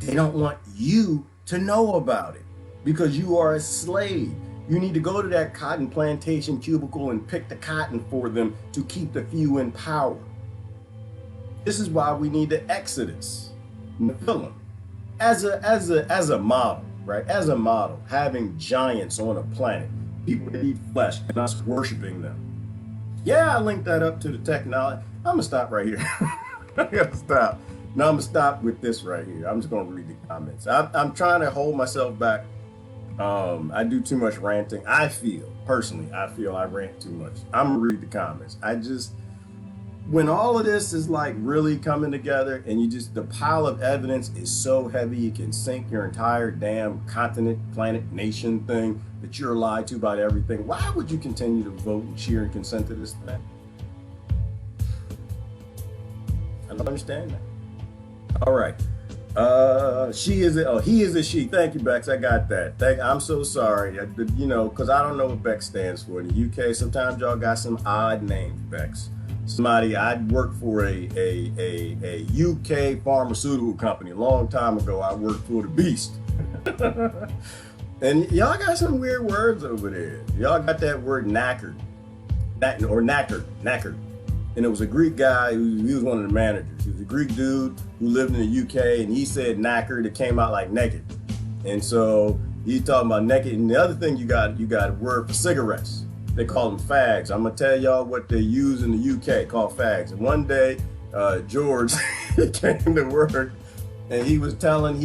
They don't want you to know about it because you are a slave. You need to go to that cotton plantation cubicle and pick the cotton for them to keep the few in power. This is why we need the Exodus, Nephilim, as a model, right? As a model, having giants on a planet, people that eat flesh, and us worshiping them. Yeah, I linked that up to the technology. I'm gonna stop right here. I gotta stop. Now I'm gonna stop with this right here. I'm just gonna read the comments. I'm trying to hold myself back. I do too much ranting. I feel I rant too much. I'm gonna read the comments. When all of this is like really coming together and the pile of evidence is so heavy, it can sink your entire damn continent, planet, nation thing that you're lied to about everything. Why would you continue to vote and cheer and consent to this thing? I don't understand that. All right. He is a she. Thank you, Bex. I got that. I'm so sorry. Because I don't know what Bex stands for. In the UK, sometimes y'all got some odd names, Bex. I worked for a UK pharmaceutical company a long time ago. I worked for the Beast. And y'all got some weird words over there. Y'all got that word knackered. Knackered. And it was a Greek guy he was one of the managers. He was a Greek dude who lived in the UK, and he said knackered. It came out like naked. And so he's talking about naked. And the other thing you got a word for cigarettes. They call them fags. I'm gonna tell y'all what they use in the UK called fags. And one day, George came to work, and he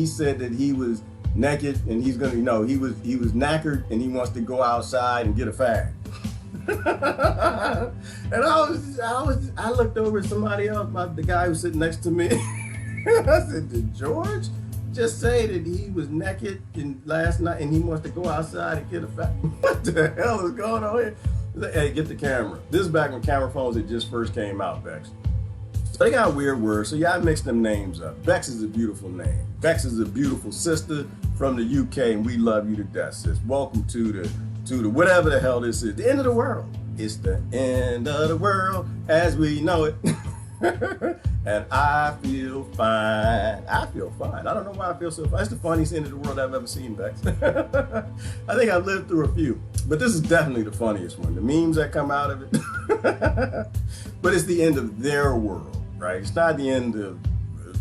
said that he was naked, and he was knackered, and he wants to go outside and get a fag. And I looked over at somebody else, the guy who was sitting next to me. I said, did George just say that he was naked last night and he wants to go outside and get a fag? What the hell is going on here? Hey, get the camera. This is back when camera phones had just first came out, Bex. So they got weird words, so y'all mix them names up. Bex is a beautiful name. Bex is a beautiful sister from the UK, and we love you to death, sis. Welcome to the whatever the hell this is, the end of the world. It's the end of the world as we know it. And I feel fine. I don't know why I feel so fine. It's the funniest end of the world I've ever seen, Bex. I think I've lived through a few, but this is definitely the funniest one. The memes that come out of it. But it's the end of their world, right? It's not the end of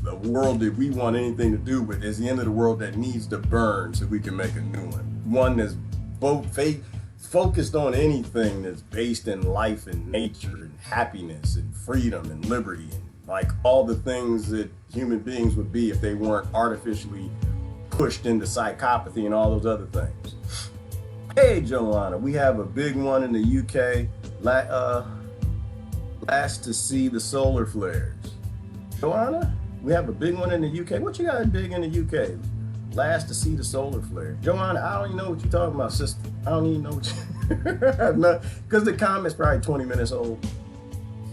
the world that we want anything to do with. It's the end of the world that needs to burn so we can make a new one. One that's both focused on anything that's based in life and nature and happiness and freedom and liberty and like all the things that human beings would be if they weren't artificially pushed into psychopathy and all those other things. Hey, Joanna, we have a big one in the UK. Last to see the solar flares. Joanna, we have a big one in the UK. What you got big in the UK? Last to see the solar flare. Joanna, I don't even know what you're talking about, sister. I don't even know what you... Because the comment's probably 20 minutes old.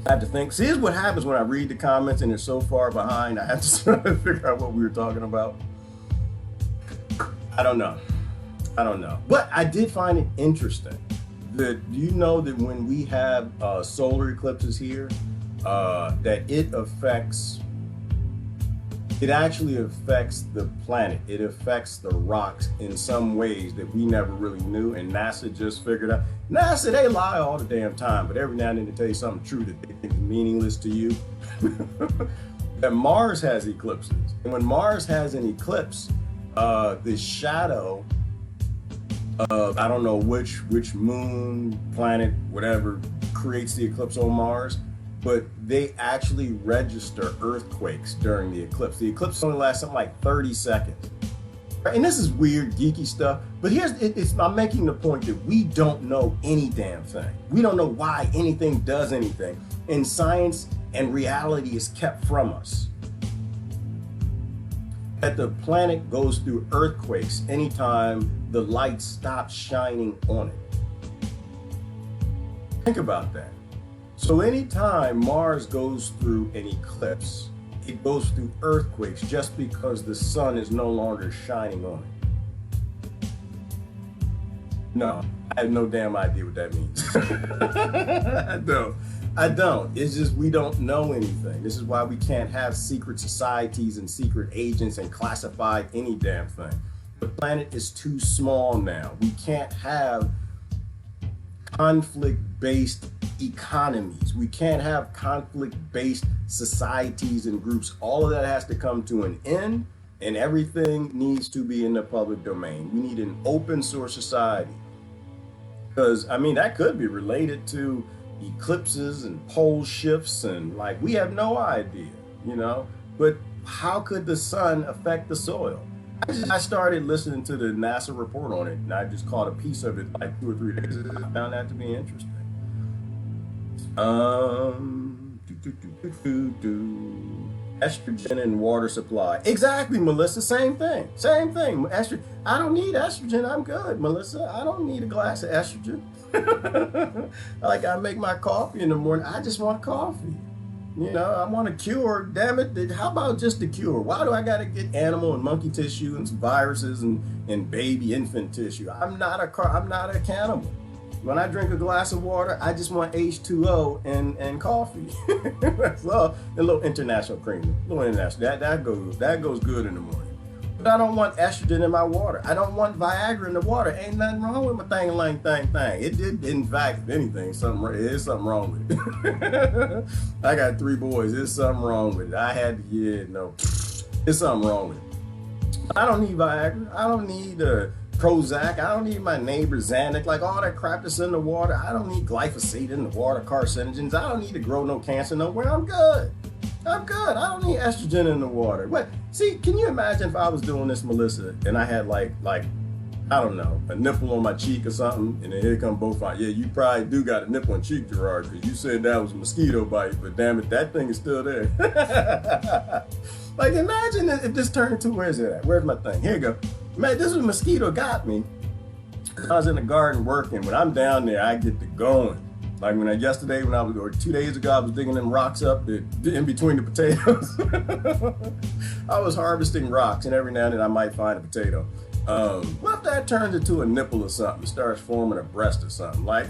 I have to think. See, here's what happens when I read the comments and they're so far behind, I have to try to figure out what we were talking about. I don't know. But I did find it interesting that, do you know that when we have solar eclipses here, that it affects it actually affects the planet. It affects the rocks in some ways that we never really knew, and NASA just figured out. NASA, they lie all the damn time, but every now and then they tell you something true that they think is meaningless to you. That Mars has eclipses, and when Mars has an eclipse, the shadow of, I don't know which moon, planet, whatever, creates the eclipse on Mars, but they actually register earthquakes during the eclipse. The eclipse only lasts something like 30 seconds. And this is weird, geeky stuff, but I'm making the point that we don't know any damn thing. We don't know why anything does anything. And science and reality is kept from us. That the planet goes through earthquakes anytime the light stops shining on it. Think about that. So anytime Mars goes through an eclipse, it goes through earthquakes just because the sun is no longer shining on it. No, I have no damn idea what that means. I don't. It's just we don't know anything. This is why we can't have secret societies and secret agents and classify any damn thing. The planet is too small now. We can't have conflict-based economies. We can't have conflict-based societies and groups. All of that has to come to an end, and everything needs to be in the public domain. We need an open source society. Because, I mean, that could be related to eclipses and pole shifts, and like, we have no idea, you know? But how could the sun affect the soil? I started listening to the NASA report on it, and I just caught a piece of it like 2 or 3 days ago. I found that to be interesting. Estrogen and water supply. Exactly, Melissa. Same thing. Estrogen. I don't need estrogen. I'm good, Melissa. I don't need a glass of estrogen. Like, I make my coffee in the morning. I just want coffee. You know, I want a cure. Damn it. How about just the cure? Why do I got to get animal and monkey tissue and some viruses and baby infant tissue? I'm not a cannibal. When I drink a glass of water, I just want H2O and coffee. So, a little international creamer, a little international. That goes good in the morning. But I don't want estrogen in my water. I don't want Viagra in the water. Ain't nothing wrong with my thing. It did, in fact, if anything, there's something wrong with it. I got 3 boys. There's something wrong with it. There's something wrong with it. I don't need Viagra. I don't need Prozac. I don't need my neighbor Xanax, like all that crap that's in the water. I don't need glyphosate in the water, carcinogens. I don't need to grow no cancer nowhere. I'm good. I don't need estrogen in the water. What? See, can you imagine if I was doing this, Melissa, and I had like I don't know, a nipple on my cheek or something, and then here come both out. Yeah, you probably do got a nipple on cheek, Gerard, because you said that was a mosquito bite, but damn it, that thing is still there. Like, imagine if this turned into, where's it at? Where's my thing? Here you go. Man, this was a mosquito got me. I was in the garden working. When I'm down there, I get to going. Like or 2 days ago, I was digging them rocks up in between the potatoes. I was harvesting rocks, and every now and then I might find a potato. What if that turns into a nipple or something? It starts forming a breast or something. Like,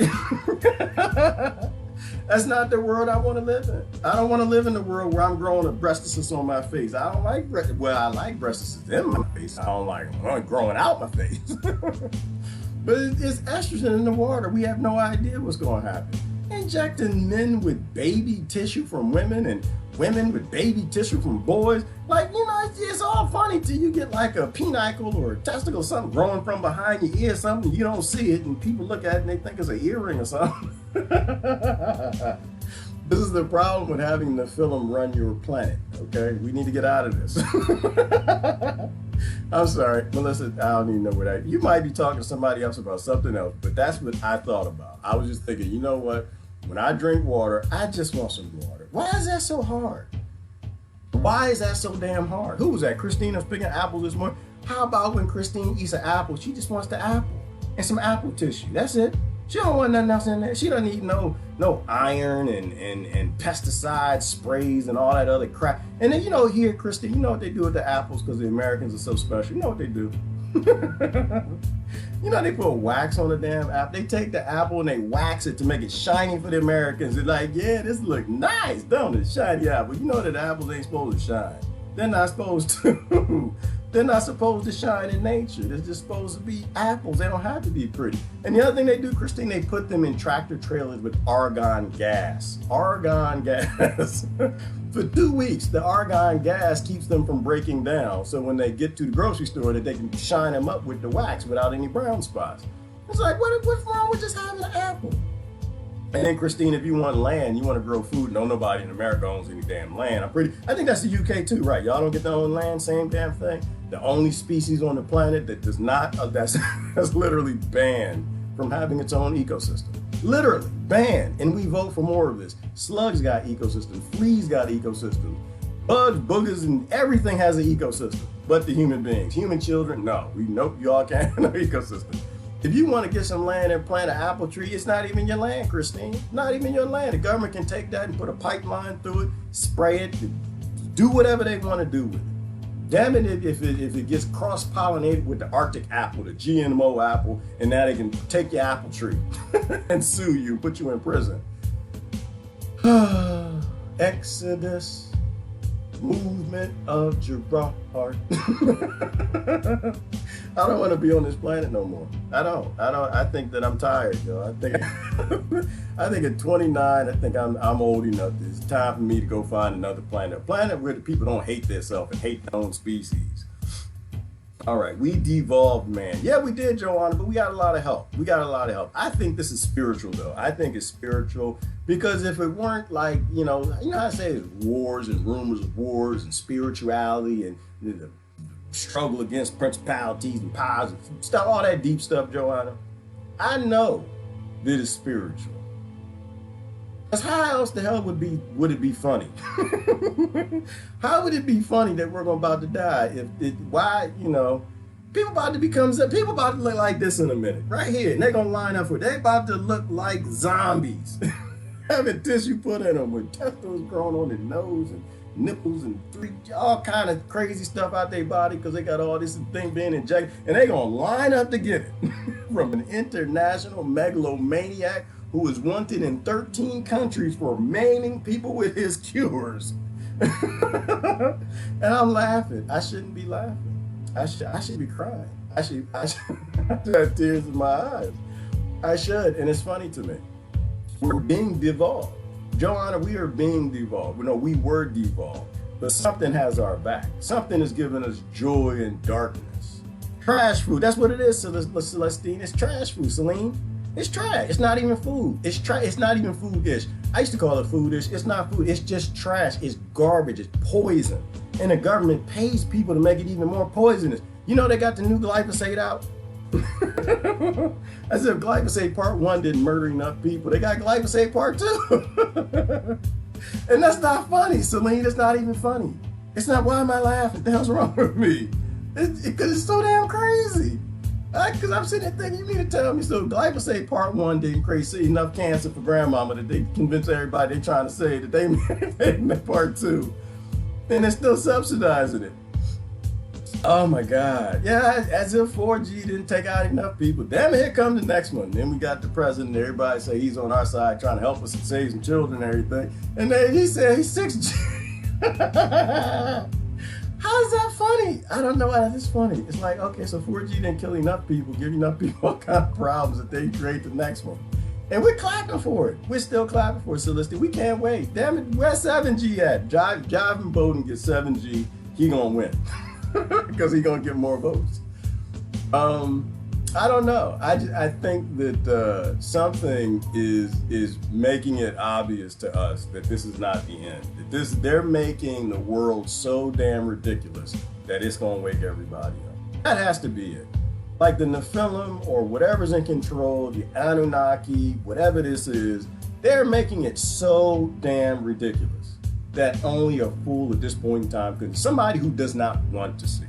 that's not the world I want to live in. I don't want to live in the world where I'm growing a breasticus on my face. I don't like I like breasticus in my face. I don't like them growing out my face. But it's estrogen in the water. We have no idea what's going to happen. Injecting men with baby tissue from women and women with baby tissue from boys. Like, you know, it's all funny till you get like a penicle or a testicle, something growing from behind your ear, something, you don't see it, and people look at it and they think it's an earring or something. This is the problem with having the Nephilim run your planet, okay? We need to get out of this. I'm sorry, Melissa, I don't even know what you might be talking to somebody else about something else, but that's what I thought about. I was just thinking, you know what? When I drink water, I just want some water. Why is that so hard? Why is that so damn hard? Who was that? Christina was picking apples this morning. How about when Christine eats an apple, she just wants the apple and some apple tissue. That's it. She don't want nothing else in there. She don't need no iron and pesticide sprays and all that other crap. And then, you know, here, Christine, you know what they do with the apples because the Americans are so special. You know what they do? You know, they put wax on the damn apple. They take the apple and they wax it to make it shiny for the Americans. They're like, yeah, this look nice, don't it? Shiny apple. You know that apples ain't supposed to shine. They're not supposed to. They're not supposed to shine in nature. They're just supposed to be apples. They don't have to be pretty. And the other thing they do, Christine, they put them in tractor trailers with argon gas. Argon gas. For 2 weeks, the argon gas keeps them from breaking down. So when they get to the grocery store, that they can shine them up with the wax without any brown spots. It's like, what's wrong with just having an apple? And then, Christine, if you want land, you want to grow food, no nobody in America owns any damn land. I think that's the UK too, right? Y'all don't get their own land, same damn thing. The only species on the planet that does not, that's literally banned from having its own ecosystem. Literally banned. And we vote for more of this. Slugs got ecosystems, fleas got ecosystems, bugs, boogers, and everything has an ecosystem. But the human beings, human children, no. Nope, y'all can't have no ecosystem. If you want to get some land and plant an apple tree, it's not even your land, Christine. Not even your land. The government can take that and put a pipeline through it, spray it, do whatever they want to do with it. Damn it, if it gets cross-pollinated with the Arctic apple, the GMO apple, and now they can take your apple tree and sue you, put you in prison. Exodus, movement of Gibraltar. I don't want to be on this planet no more. I don't. I think that I'm tired, yo. I think at 29, I think I'm old enough. It's time for me to go find another planet. A planet where the people don't hate themselves and hate their own species. All right, we devolved man. Yeah, we did, Joanna, but we got a lot of help. I think this is spiritual, though. I think it's spiritual because if it weren't like, you know how I say it's wars and rumors of wars and spirituality and the struggle against principalities and powers and stuff, all that deep stuff, Joanna. I know that it's spiritual. Because how else the hell would it be funny? How would it be funny that we're about to die people about to look like this in a minute, right here, and they're gonna line up they about to look like zombies, having tissue put in them with testicles growing on their nose and nipples and all kind of crazy stuff out their body because they got all this thing being injected, and they're gonna line up to get it from an international megalomaniac who is wanted in 13 countries for maiming people with his cures. And I'm laughing. I shouldn't be laughing. I should be crying. I should have tears in my eyes. I should, and it's funny to me. We're being devolved. Joanna, we are being devolved. No, we were devolved. But something has our back. Something is giving us joy in darkness. Trash food. That's what it is, Celestine. It's trash food, Celine. It's trash. It's not even food. It's not even food-ish. I used to call it food-ish. It's not food. It's just trash. It's garbage. It's poison. And the government pays people to make it even more poisonous. You know they got the new glyphosate out? As if glyphosate part 1 didn't murder enough people. They got glyphosate part 2. And that's not funny, Celine. It's not even funny. It's not, why am I laughing? What the hell's wrong with me? Because it's so damn crazy. Because I'm sitting there thinking, you mean to tell me, so glyphosate part 1 didn't create enough cancer for grandmama that they convince everybody they're trying to say that they made part 2. And they're still subsidizing it. Oh my God. Yeah, as if 4G didn't take out enough people. Damn it, here comes the next one. Then we got the president, everybody say he's on our side trying to help us and save some children and everything. And then he said he's 6G. How is that funny? I don't know why that's funny. It's like, okay, so 4G didn't kill enough people, give enough people all kind of problems that they create the next one. And we're clapping for it. We're still clapping for it, Celeste. We can't wait. Damn it, where's 7G at? Jive and Bowden get 7G, he gonna win. Because he gonna get more votes. I don't know. I think that something is making it obvious to us that this is not the end. That they're making the world so damn ridiculous that it's gonna wake everybody up. That has to be it. Like the Nephilim or whatever's in control, the Anunnaki, whatever this is, they're making it so damn ridiculous that only a fool at this point in time could. Somebody who does not want to see.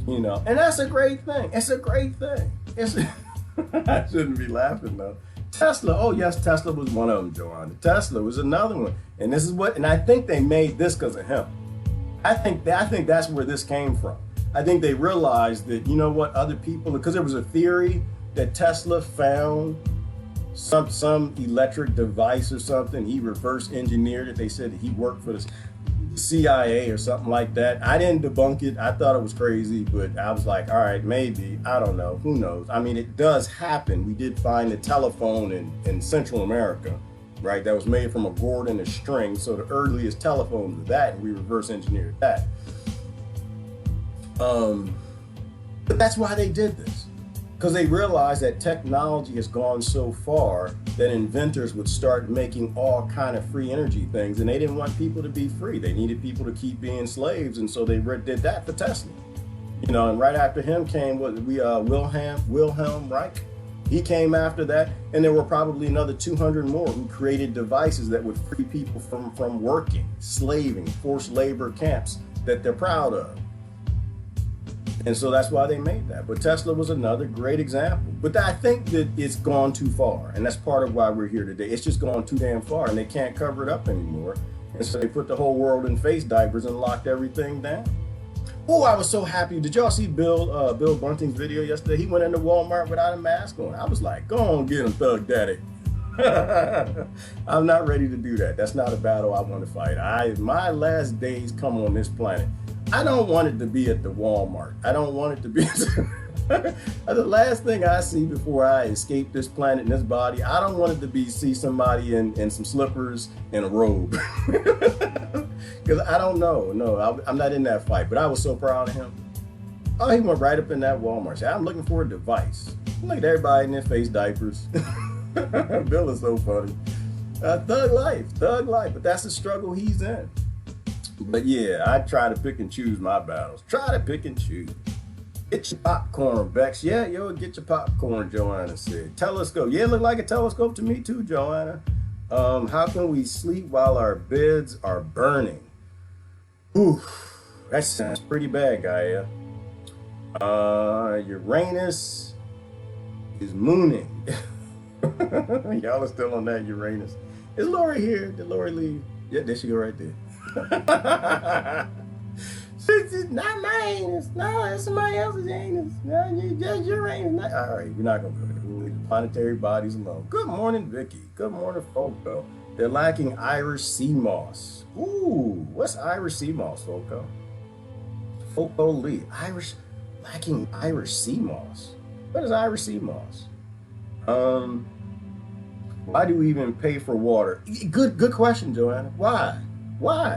And that's a great thing. It's a great thing. I shouldn't be laughing though. Tesla, oh yes, Tesla was one of them, Joanna. Tesla was another one. And I think they made this because of him. I think that's where this came from. I think they realized that, you know what, other people, because there was a theory that Tesla found some electric device or something. He reverse engineered it. They said that he worked for this CIA or something like that. I didn't debunk it. I thought it was crazy, but I was like, all right, maybe. I don't know. Who knows? I mean, it does happen. We did find a telephone in Central America, right? That was made from a gourd and a string. So the earliest telephones were that, and we reverse engineered that. But that's why they did this. Because they realized that technology has gone so far that inventors would start making all kind of free energy things, and they didn't want people to be free. They needed people to keep being slaves, and so they did that for Tesla. You know, and right after him came Wilhelm Reich. He came after that, and there were probably another 200 more who created devices that would free people from working, slaving, forced labor camps that they're proud of. And so that's why they made that. But Tesla was another great example. But I think that it's gone too far. And that's part of why we're here today. It's just gone too damn far, and they can't cover it up anymore. And so they put the whole world in face diapers and locked everything down. Oh, I was so happy. Did y'all see Bill Bunting's video yesterday? He went into Walmart without a mask on. I was like, go on, get him, Thug Daddy. I'm not ready to do that. That's not a battle I want to fight. My last days come on this planet. I don't want it to be at the Walmart. I don't want it to be the last thing I see before I escape this planet and this body. I don't want it to be see somebody in some slippers and a robe. Because I don't know. No, I'm not in that fight. But I was so proud of him. Oh, he went right up in that Walmart. Said, I'm looking for a device. Look at everybody in their face diapers. Bill is so funny. Thug life. But that's the struggle he's in. But yeah, I try to pick and choose my battles. Try to pick and choose. Get your popcorn, Bex. Yeah, get your popcorn, Joanna said. Telescope. Yeah, it looked like a telescope to me too, Joanna. How can we sleep while our beds are burning? Ooh, that sounds pretty bad, Gaia. Uranus is mooning. Y'all are still on that Uranus. Is Lori here? Did Lori leave? Yeah, there she go right there. It's not my anus. No, it's somebody else's anus. No, just your anus. All right, we're not gonna go there. We'll leave the planetary bodies alone. Good morning, Vicky. Good morning, Foco. They're lacking Irish sea moss. Ooh, what's Irish sea moss, Foco? Foco Lee. Lacking Irish sea moss. What is Irish sea moss? Why do we even pay for water? Good question, Joanna. Why?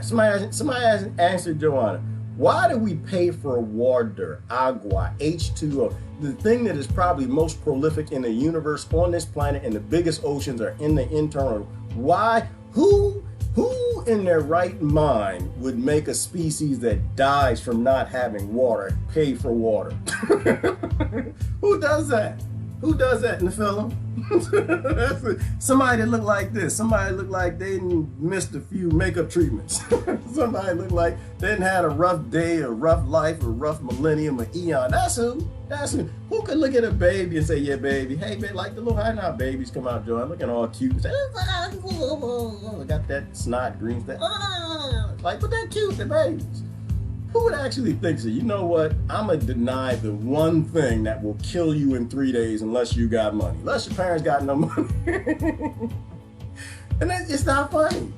Somebody hasn't answered, Joanna. Why do we pay for water, agua, H2O? The thing that is probably most prolific in the universe on this planet, and the biggest oceans are in the internal. Why? Who in their right mind would make a species that dies from not having water pay for water? Who does that? Who does that in the film? Somebody that looked like this. Somebody looked like they missed a few makeup treatments. Somebody looked like they didn't had a rough day, a rough life, a rough millennium, or eon. That's who. Who could look at a baby and say, yeah, baby, hey, baby, like the little high now babies come out, Joanne, looking all cute. Say, got that snot green stuff. Like, but they're cute, the babies. Who would actually think so? You know what? I'm going to deny the one thing that will kill you in 3 days unless you got money. Unless your parents got no money. And it's not funny.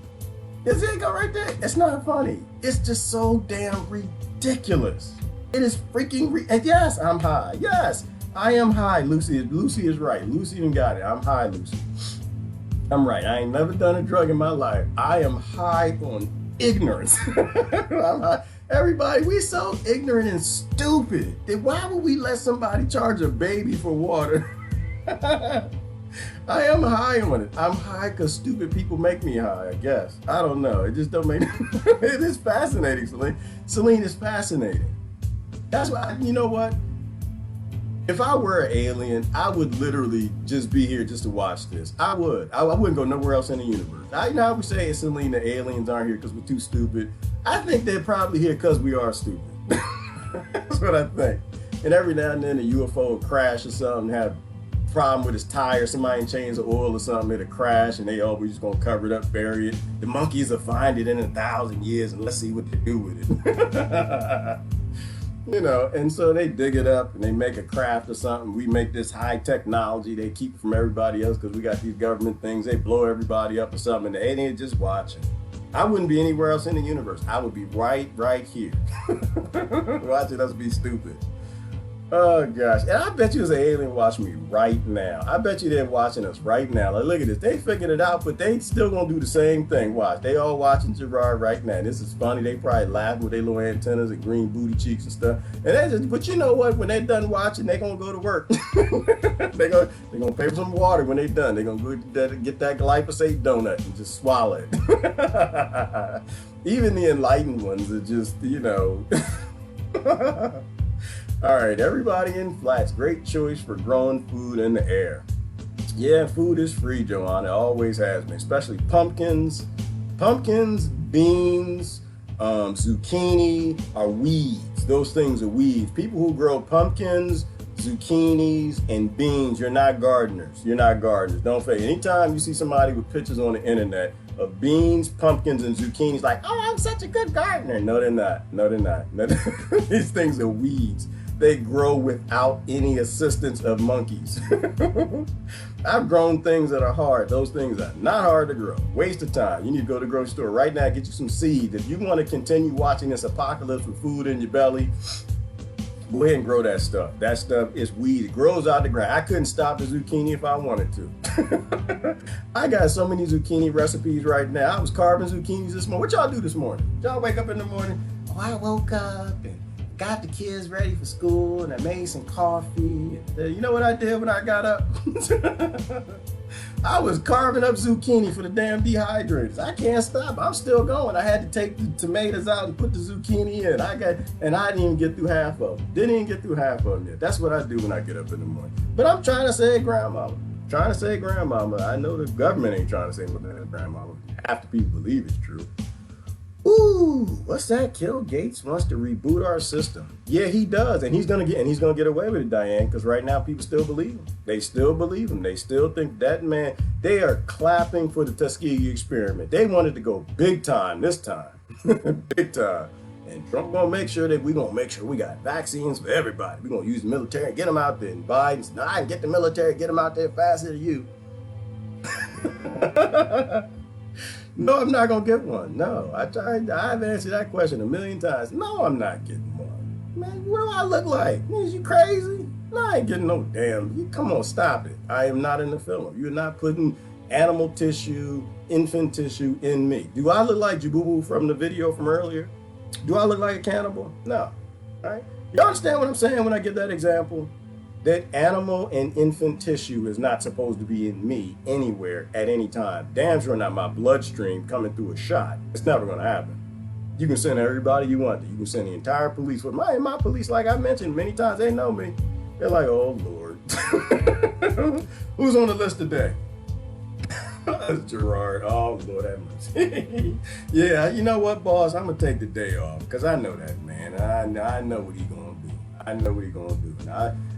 Is it go right there? It's not funny. It's just so damn ridiculous. It is freaking and yes, I'm high. Yes, I am high, Lucy. Lucy is right. Lucy even got it. I'm high, Lucy. I'm right. I ain't never done a drug in my life. I am high on ignorance. I'm high. Everybody, we so ignorant and stupid. Why would we let somebody charge a baby for water? I am high on it. I'm high because stupid people make me high, I guess. I don't know. It just don't make it is fascinating, Celine. Celine is fascinating. That's why, you know what? If I were an alien, I would literally just be here just to watch this. I would. I wouldn't go nowhere else in the universe. You know how we say, Celine, the aliens aren't here because we're too stupid. I think they're probably here because we are stupid. That's what I think. And every now and then a UFO will crash or something, have a problem with its tire, somebody in chains of oil or something, it'll crash and they always just gonna cover it up, bury it. The monkeys will find it in 1,000 years and let's see what they do with it. You know, and so they dig it up and they make a craft or something. We make this high technology. They keep it from everybody else because we got these government things. They blow everybody up or something and the alien just watching. I wouldn't be anywhere else in the universe. I would be right here. Watching us be stupid. Oh gosh, and I bet you there's an alien watching me right now. I bet you they're watching us right now. Like, look at this, they figured it out, but they still gonna do the same thing. Watch, they all watching Gerard right now. This is funny. They probably laughing with their little antennas and green booty cheeks and stuff. And they just, but you know what? When they're done watching, they gonna go to work. They're gonna pay for some water when they're done. They're gonna go get that glyphosate donut and just swallow it. Even the enlightened ones are just, you know. All right, everybody in flats, great choice for growing food in the air. Yeah, food is free, Joanna, always has been, especially pumpkins, beans, zucchini are weeds. Those things are weeds. People who grow pumpkins, zucchinis, and beans, you're not gardeners. You're not gardeners. Don't fake. Anytime you see somebody with pictures on the internet of beans, pumpkins, and zucchinis, like, oh, I'm such a good gardener. No, they're not. No, they're not. No, these things are weeds. They grow without any assistance of monkeys. I've grown things that are hard. Those things are not hard to grow. Waste of time. You need to go to the grocery store right now, get you some seeds. If you want to continue watching this apocalypse with food in your belly, go ahead and grow that stuff. That stuff is weed. It grows out the ground. I couldn't stop the zucchini if I wanted to. I got so many zucchini recipes right now. I was carving zucchinis this morning. What y'all do this morning? Y'all wake up in the morning? Oh, I woke up and got the kids ready for school and I made some coffee. You know what I did when I got up? I was carving up zucchini for the damn dehydrators. I can't stop. I'm still going. I had to take the tomatoes out and put the zucchini in. I didn't even get through half of them. Didn't even get through half of them yet. That's what I do when I get up in the morning. But I'm trying to say grandmama. Trying to say grandmama. I know the government ain't trying to say grandmama. Half the people believe it's true. Ooh, what's that? Bill Gates wants to reboot our system. Yeah, he does, and he's gonna get away with it, Diane, because right now people still believe him. They still believe him. They still think that man. They are clapping for the Tuskegee experiment. They wanted to go big time this time, big time. And Trump gonna make sure that we got vaccines for everybody. We're gonna use the military and get them out there. And Biden, no, I can get the military, get them out there faster than you. No, I'm not gonna get one. No, I've answered that question a million times. No, I'm not getting one. Man, what do I look like? Is you crazy? No, I ain't getting no damn. Come on, stop it. I am not in the film. You're not putting animal tissue, infant tissue in me. Do I look like Jabubu from the video from earlier? Do I look like a cannibal? No. All right. You understand what I'm saying when I give that example? That animal and infant tissue is not supposed to be in me anywhere at any time. Damn sure not my bloodstream coming through a shot. It's never going to happen. You can send everybody you want to. You can send the entire police. With my police, like I mentioned many times, they know me. They're like, oh, Lord. Who's on the list today? Gerard. Oh, Lord have mercy. Yeah, you know what, boss? I'm going to take the day off because I know that, man. I know what he's going to do. I know what he's going to do. And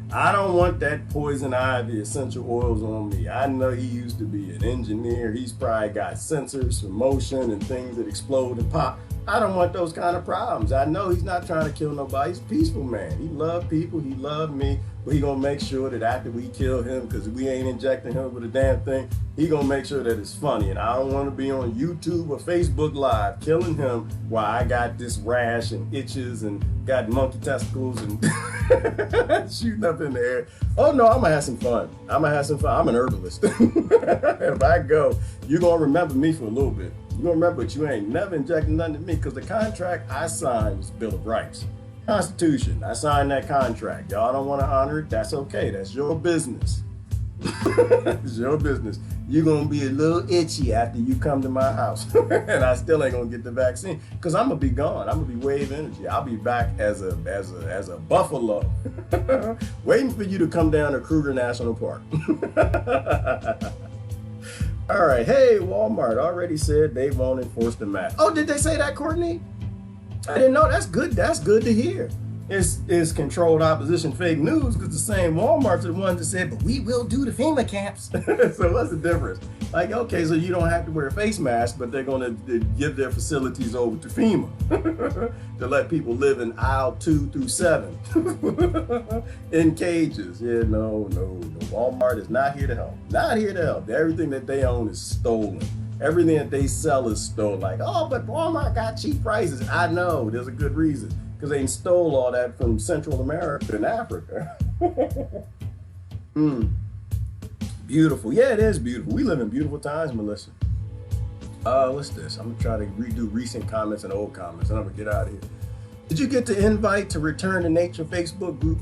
I don't want that poison ivy essential oils on me. I know he used to be an engineer. He's probably got sensors for motion and things that explode and pop. I don't want those kind of problems. I know he's not trying to kill nobody. He's a peaceful man. He loved people. He loved me. But he gonna make sure that after we kill him, because we ain't injecting him with a damn thing, he gonna make sure that it's funny. And I don't want to be on YouTube or Facebook Live killing him while I got this rash and itches and got monkey testicles and shooting up in the air. Oh no, I'm gonna have some fun. I'm an herbalist. If I go, you're gonna remember me for a little bit. You're gonna remember, but you ain't never injecting nothing to me, because the contract I signed was Bill of Rights. Constitution, I signed that contract. Y'all don't want to honor it, that's okay. That's your business. It's your business. You're gonna be a little itchy after you come to my house. And I still ain't gonna get the vaccine because I'm gonna be gone. I'm gonna be wave energy. I'll be back as a buffalo. Waiting for you to come down to Kruger National Park. All right, hey, Walmart already said they won't enforce the mask. Oh, did they say that, Courtney? I didn't know. That's good. That's good to hear. It's controlled opposition fake news, because the same Walmarts are the ones that said, but we will do the FEMA camps. So what's the difference? Like, okay, so you don't have to wear a face mask, but they're going to give their facilities over to FEMA to let people live in aisle 2 through 7 in cages. Yeah, no. Walmart is not here to help. Not here to help. Everything that they own is stolen. Everything that they sell is stolen. Like, oh, but Walmart got cheap prices. I know, there's a good reason. Because they stole all that from Central America and Africa. Beautiful. Yeah, it is beautiful. We live in beautiful times, Melissa. What's this? I'm going to try to redo recent comments and old comments, and I'm going to get out of here. Did you get the invite to Return to Nature Facebook group?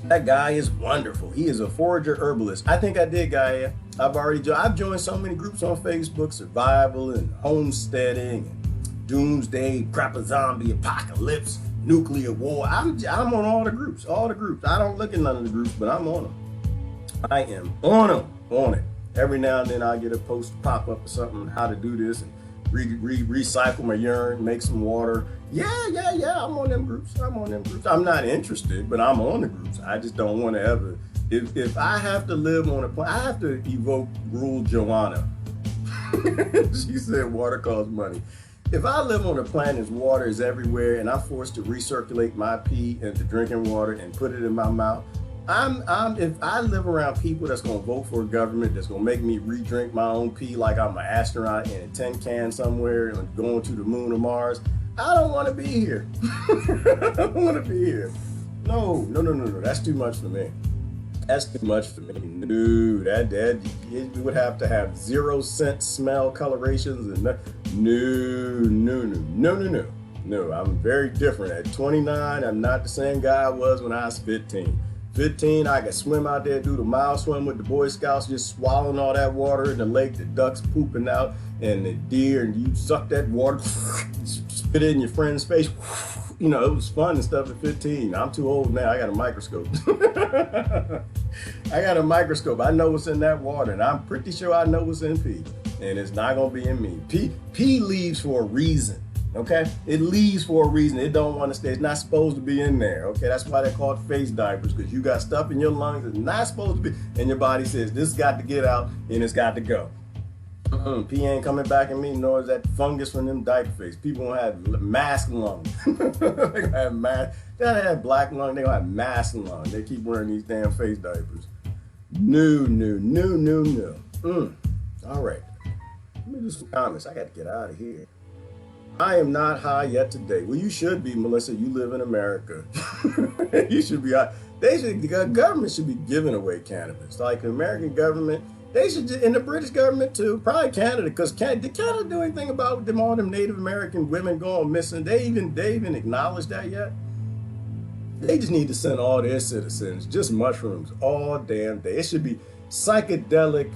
That guy is wonderful. He is a forager herbalist. I think I did, Gaia. I've joined so many groups on Facebook, survival and homesteading, and doomsday, zombie apocalypse, nuclear war. I'm on all the groups. I don't look at none of the groups, but I'm on them. I am on it. Every now and then I get a post pop up or something, how to do this, and recycle my urine, make some water. Yeah, I'm on them groups. I'm not interested, but I'm on the groups. I just don't want to ever. If I have to live on a planet, I have to evoke Rule Joanna. She said water costs money. If I live on a planet where water is everywhere and I'm forced to recirculate my pee into drinking water and put it in my mouth, if I live around people that's gonna vote for a government that's gonna make me re-drink my own pee like I'm an astronaut in a tin can somewhere and going to the moon or Mars, I don't want to be here. I don't want to be here. No. That's too much for me. No, that we would have to have 0 scent smell colorations and no. I'm very different. At 29, I'm not the same guy I was when I was 15. 15, I could swim out there, do the mile swim with the Boy Scouts, just swallowing all that water in the lake, the ducks pooping out, and the deer, and you suck that water, spit it in your friend's face. You know, it was fun and stuff at 15. I'm too old now. I got a microscope. I know what's in that water, and I'm pretty sure I know what's in pee. And it's not going to be in me. Pee leaves for a reason. Okay? It leaves for a reason. It don't want to stay. It's not supposed to be in there. Okay? That's why they're called face diapers, because you got stuff in your lungs that's not supposed to be, and your body says, this got to get out, and it's got to go. Pee ain't coming back in me, nor is that fungus from them diaper face. People gonna have mask lungs. They gonna have mask. They gotta have black lung. They gonna have mask lungs. They keep wearing these damn face diapers. No. All right. Let me do some comments. I got to get out of here. I am not high yet today. Well, you should be, Melissa. You live in America. You should be high. The government should be giving away cannabis. Like the American government. They should, and the British government too, probably Canada, because did Canada do anything about all them Native American women going missing? They even acknowledged that yet? They just need to send all their citizens just mushrooms all damn day. It should be psychedelic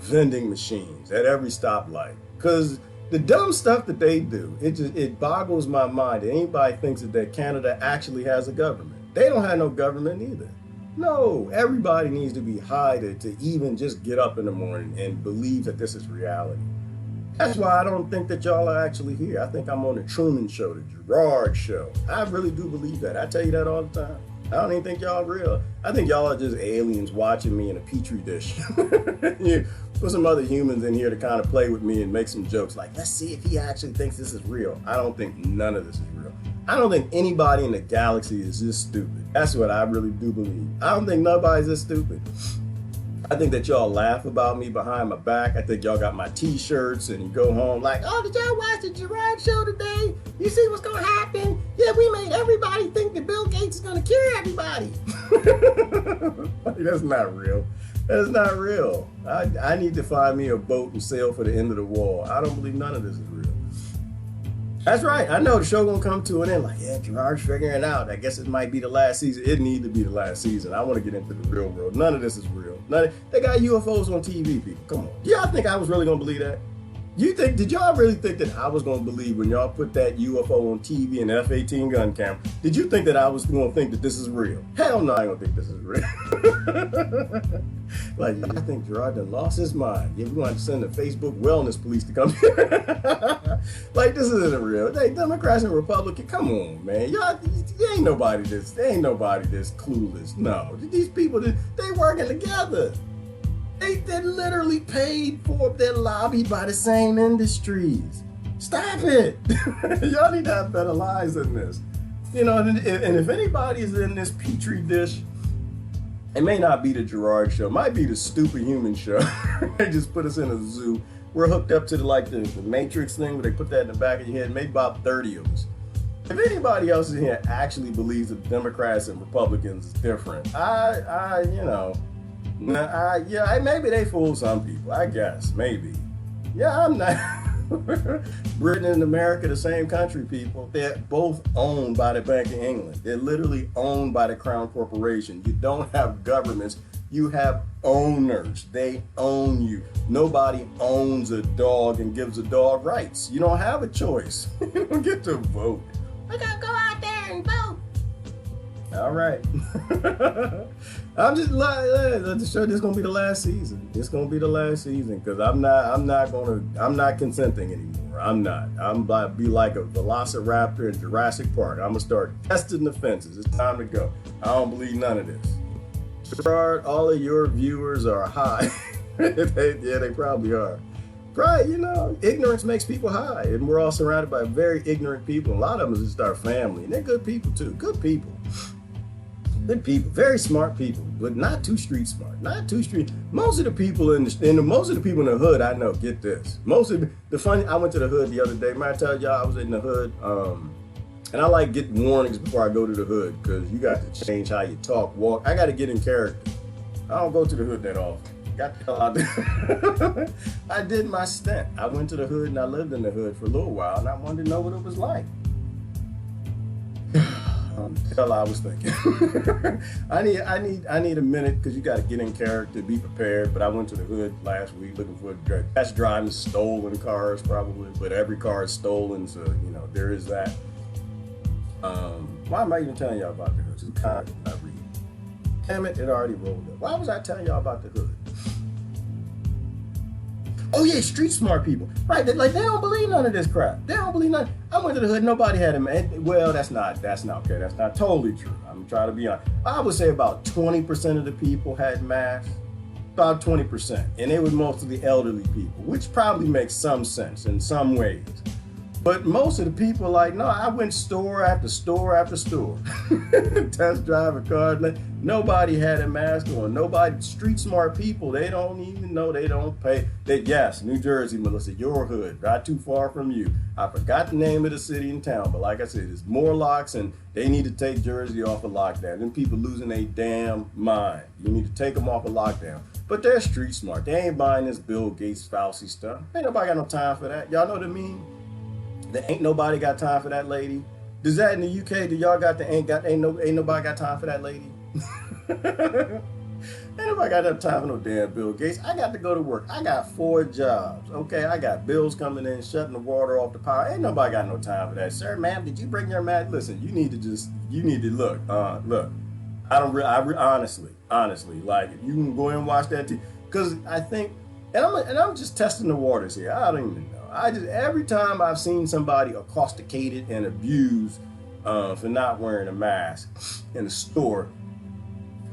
vending machines at every stoplight. Because the dumb stuff that they do, it boggles my mind that anybody thinks that Canada actually has a government. They don't have no government either. No, everybody needs to be high to even just get up in the morning and believe that this is reality. That's why I don't think that y'all are actually here. I think I'm on the Truman Show, the Gerard Show. I really do believe that. I tell you that all the time. I don't even think y'all real. I think y'all are just aliens watching me in a petri dish. You put some other humans in here to kind of play with me and make some jokes like, let's see if he actually thinks this is real. I don't think none of this is real. I don't think anybody in the galaxy is this stupid. That's what I really do believe. I don't think nobody's this stupid. I think that y'all laugh about me behind my back. I think y'all got my t-shirts and you go home like, oh, did y'all watch the Gerard Show today? You see what's gonna happen? Yeah, we made everybody think that Bill Gates is gonna cure everybody. That's not real. That's not real. I need to find me a boat and sail for the end of the wall. I don't believe none of this is real. That's right. I know the show gonna come to an end. Like, yeah, Gerard's figuring it out. I guess it might be the last season. It need to be the last season. I want to get into the real world. None of this is real. They got UFOs on TV, people. Come on. Do y'all think I was really gonna believe that? Did y'all really think that I was gonna believe when y'all put that UFO on TV and the F-18 gun camera? Did you think that I was gonna think that this is real? Hell no, I don't think this is real. Like, I think Gerard done lost his mind. Yeah, we're going to send the Facebook wellness police to come here. Like, this isn't real. They Democrats and Republicans, come on, man. Y'all, ain't nobody this clueless. No, these people, they working together. They literally paid for their lobby by the same industries. Stop it. Y'all need to have better lives than this. You know, and if anybody's in this petri dish, it may not be the Gerard Show. It might be the Stupid Human Show. They just put us in a zoo we're hooked up to the Matrix thing where they put that in the back of your head, maybe about 30 of us. If anybody else in here actually believes that Democrats and Republicans is different, maybe they fool some people, I guess, maybe. Yeah, I'm not. Britain and America, the same country, people. They're both owned by the Bank of England. They're literally owned by the Crown Corporation. You don't have governments. You have owners. They own you. Nobody owns a dog and gives a dog rights. You don't have a choice. You don't get to vote. We gotta go out there and vote. All right. I'm just to show this is gonna be the last season. It's gonna be the last season because I'm not consenting anymore. I'm not. I'm about to be like a velociraptor in Jurassic Park. I'm gonna start testing the fences. It's time to go. I don't believe none of this. Gerard, all of your viewers are high. They probably are. Probably, ignorance makes people high, and we're all surrounded by very ignorant people. A lot of them is just our family, and they're good people too. Good people, very smart people, but not too street smart. Not too street. Most of the people most of the people in the hood I know get this. I went to the hood the other day. Might I tell y'all I was in the hood, and I like getting warnings before I go to the hood because you got to change how you talk, walk. I got to get in character. I don't go to the hood that often. Got the hell out there. I did my stint. I went to the hood and I lived in the hood for a little while, and I wanted to know what it was like. The hell I was thinking. I need a minute because you got to get in character, be prepared. But I went to the hood last week looking for that's driving stolen cars probably, but every car is stolen, so there is that. Why am I even telling y'all about the hood? Just kind of not reading. Damn it, it already rolled up. Why was I telling y'all about the hood? Oh yeah, street smart people. Right, they don't believe none of this crap. They don't believe none. I went to the hood, nobody had a mask. Well, that's not okay. That's not totally true. I'm trying to be honest. I would say about 20% of the people had masks. About 20%. And they were mostly elderly people, which probably makes some sense in some ways. But most of the people no, I went store after store after store. Test driving cars. Nobody had a mask on. Nobody, street smart people, they don't even know, they don't pay. Yes, New Jersey, Melissa, your hood, not too far from you. I forgot the name of the city and town, but like I said, there's more locks and they need to take Jersey off of lockdown. Them people losing their damn mind. You need to take them off of lockdown. But they're street smart. They ain't buying this Bill Gates Fauci stuff. Ain't nobody got no time for that. Y'all know what I mean? There ain't nobody got time for that lady. Does that in the UK? Do y'all got the ain't nobody got time for that lady? Ain't nobody got enough time for no damn Bill Gates. I got to go to work. I got 4 jobs. Okay, I got bills coming in, shutting the water off the power. Ain't nobody got no time for that. Sir, ma'am, did you bring your mat? Listen, you need to look. Honestly, like if you can go and watch that because I think, and I'm just testing the waters here. I don't even know. Every time I've seen somebody accosticated and abused for not wearing a mask in a store,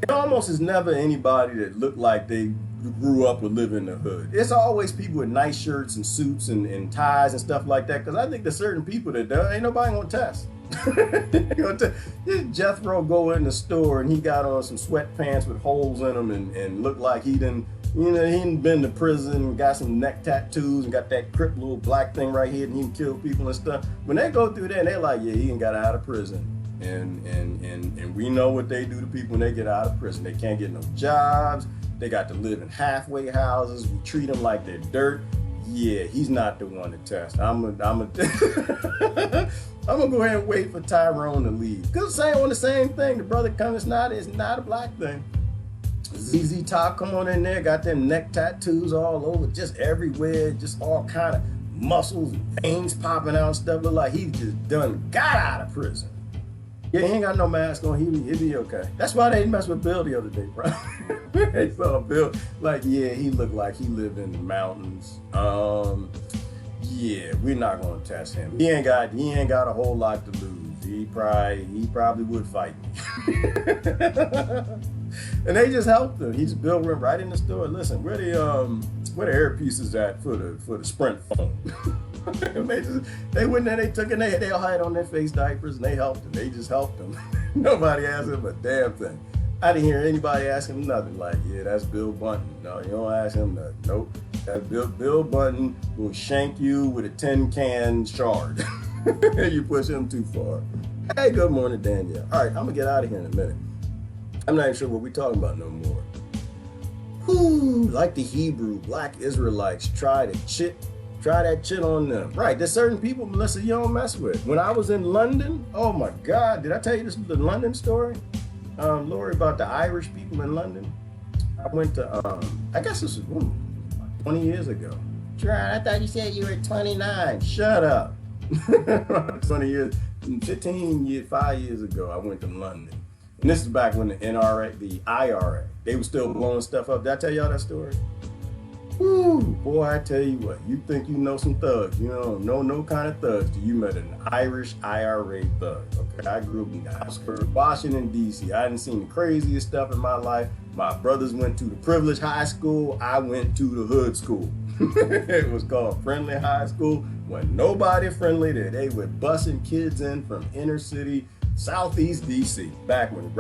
it almost is never anybody that looked like they grew up or live in the hood. It's always people with nice shirts and suits and ties and stuff like that. Because I think there's certain people that ain't nobody gonna test. Jethro go in the store and he got on some sweatpants with holes in them and looked like he didn't been to prison and got some neck tattoos and got that crip little black thing right here and he can kill people and stuff. When they go through that, they're like, yeah, he ain't got out of prison. And we know what they do to people when they get out of prison. They can't get no jobs. They got to live in halfway houses. We treat them like they're dirt. Yeah, he's not the one to test. I'm gonna go ahead and wait for Tyrone to leave. Cause saying on the same thing, the brother comes not is not a black thing. ZZ Top come on in there, got them neck tattoos all over, just everywhere, just all kind of muscles, veins popping out and stuff. Look like he just done got out of prison. Yeah, he ain't got no mask on. He'll be okay. That's why they messed with Bill the other day, bro. They saw Bill like, yeah, he looked like he lived in the mountains. Yeah, we're not gonna test him. He ain't got a whole lot to lose. He probably would fight me. And they just helped him. He's Bill went right in the store. Listen, where the earpieces at for the Sprint phone? They went there, they took it, they all had on their face diapers and they helped him. They just helped him. Nobody asked him a damn thing. I didn't hear anybody ask him nothing like, yeah, that's Bill Bunton. No, you don't ask him nothing. Nope. Bill Bunton will shank you with a tin can shard. You push him too far. Hey, good morning, Danielle. All right, I'm gonna get out of here in a minute. I'm not even sure what we're talking about no more. Whew, like the Hebrew black Israelites try that shit on them. Right, there's certain people, Melissa, you don't mess with. When I was in London, oh my God, did I tell you the London story? Lori, about the Irish people in London? I went to, I guess this was 20 years ago. Gerard, I thought you said you were 29. Shut up. 20 years, 15 years, 5 years ago, I went to London. And this is back when the IRA, they were still blowing stuff up. Did I tell y'all that story? Woo, boy, I tell you what, you think you know some thugs. You don't know no kind of thugs till you met an Irish IRA thug. Okay, I grew up in the outskirts of Washington, D.C. I hadn't seen the craziest stuff in my life. My brothers went to the privileged high school. I went to the hood school. It was called Friendly High School. Wasn't nobody friendly there. They were busing kids in from inner city, southeast D.C. Back when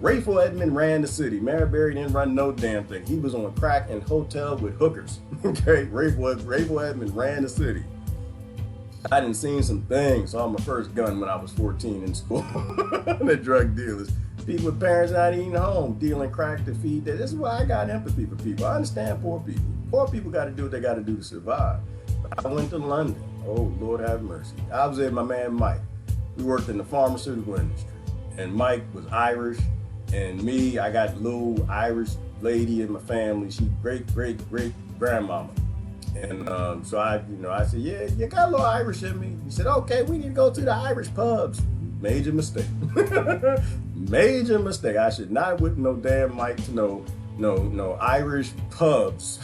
Rayful Edmond ran the city. Mary Berry didn't run no damn thing. He was on crack and hotel with hookers. Okay, Rayful Edmond ran the city. I done seen some things. Saw my first gun when I was 14 in school. The drug dealers. People with parents not even home, dealing crack to feed that. This is why I got empathy for people. I understand poor people. Poor people got to do what they got to do to survive. But I went to London. Oh, Lord have mercy. I was there with my man Mike. We worked in the pharmaceutical industry. And Mike was Irish. And me, I got a little Irish lady in my family. She great grandmama. And so I said, yeah, you got a little Irish in me. He said, okay, we need to go to the Irish pubs. Major mistake. Major mistake. I should not whip no damn Mike to no Irish pubs.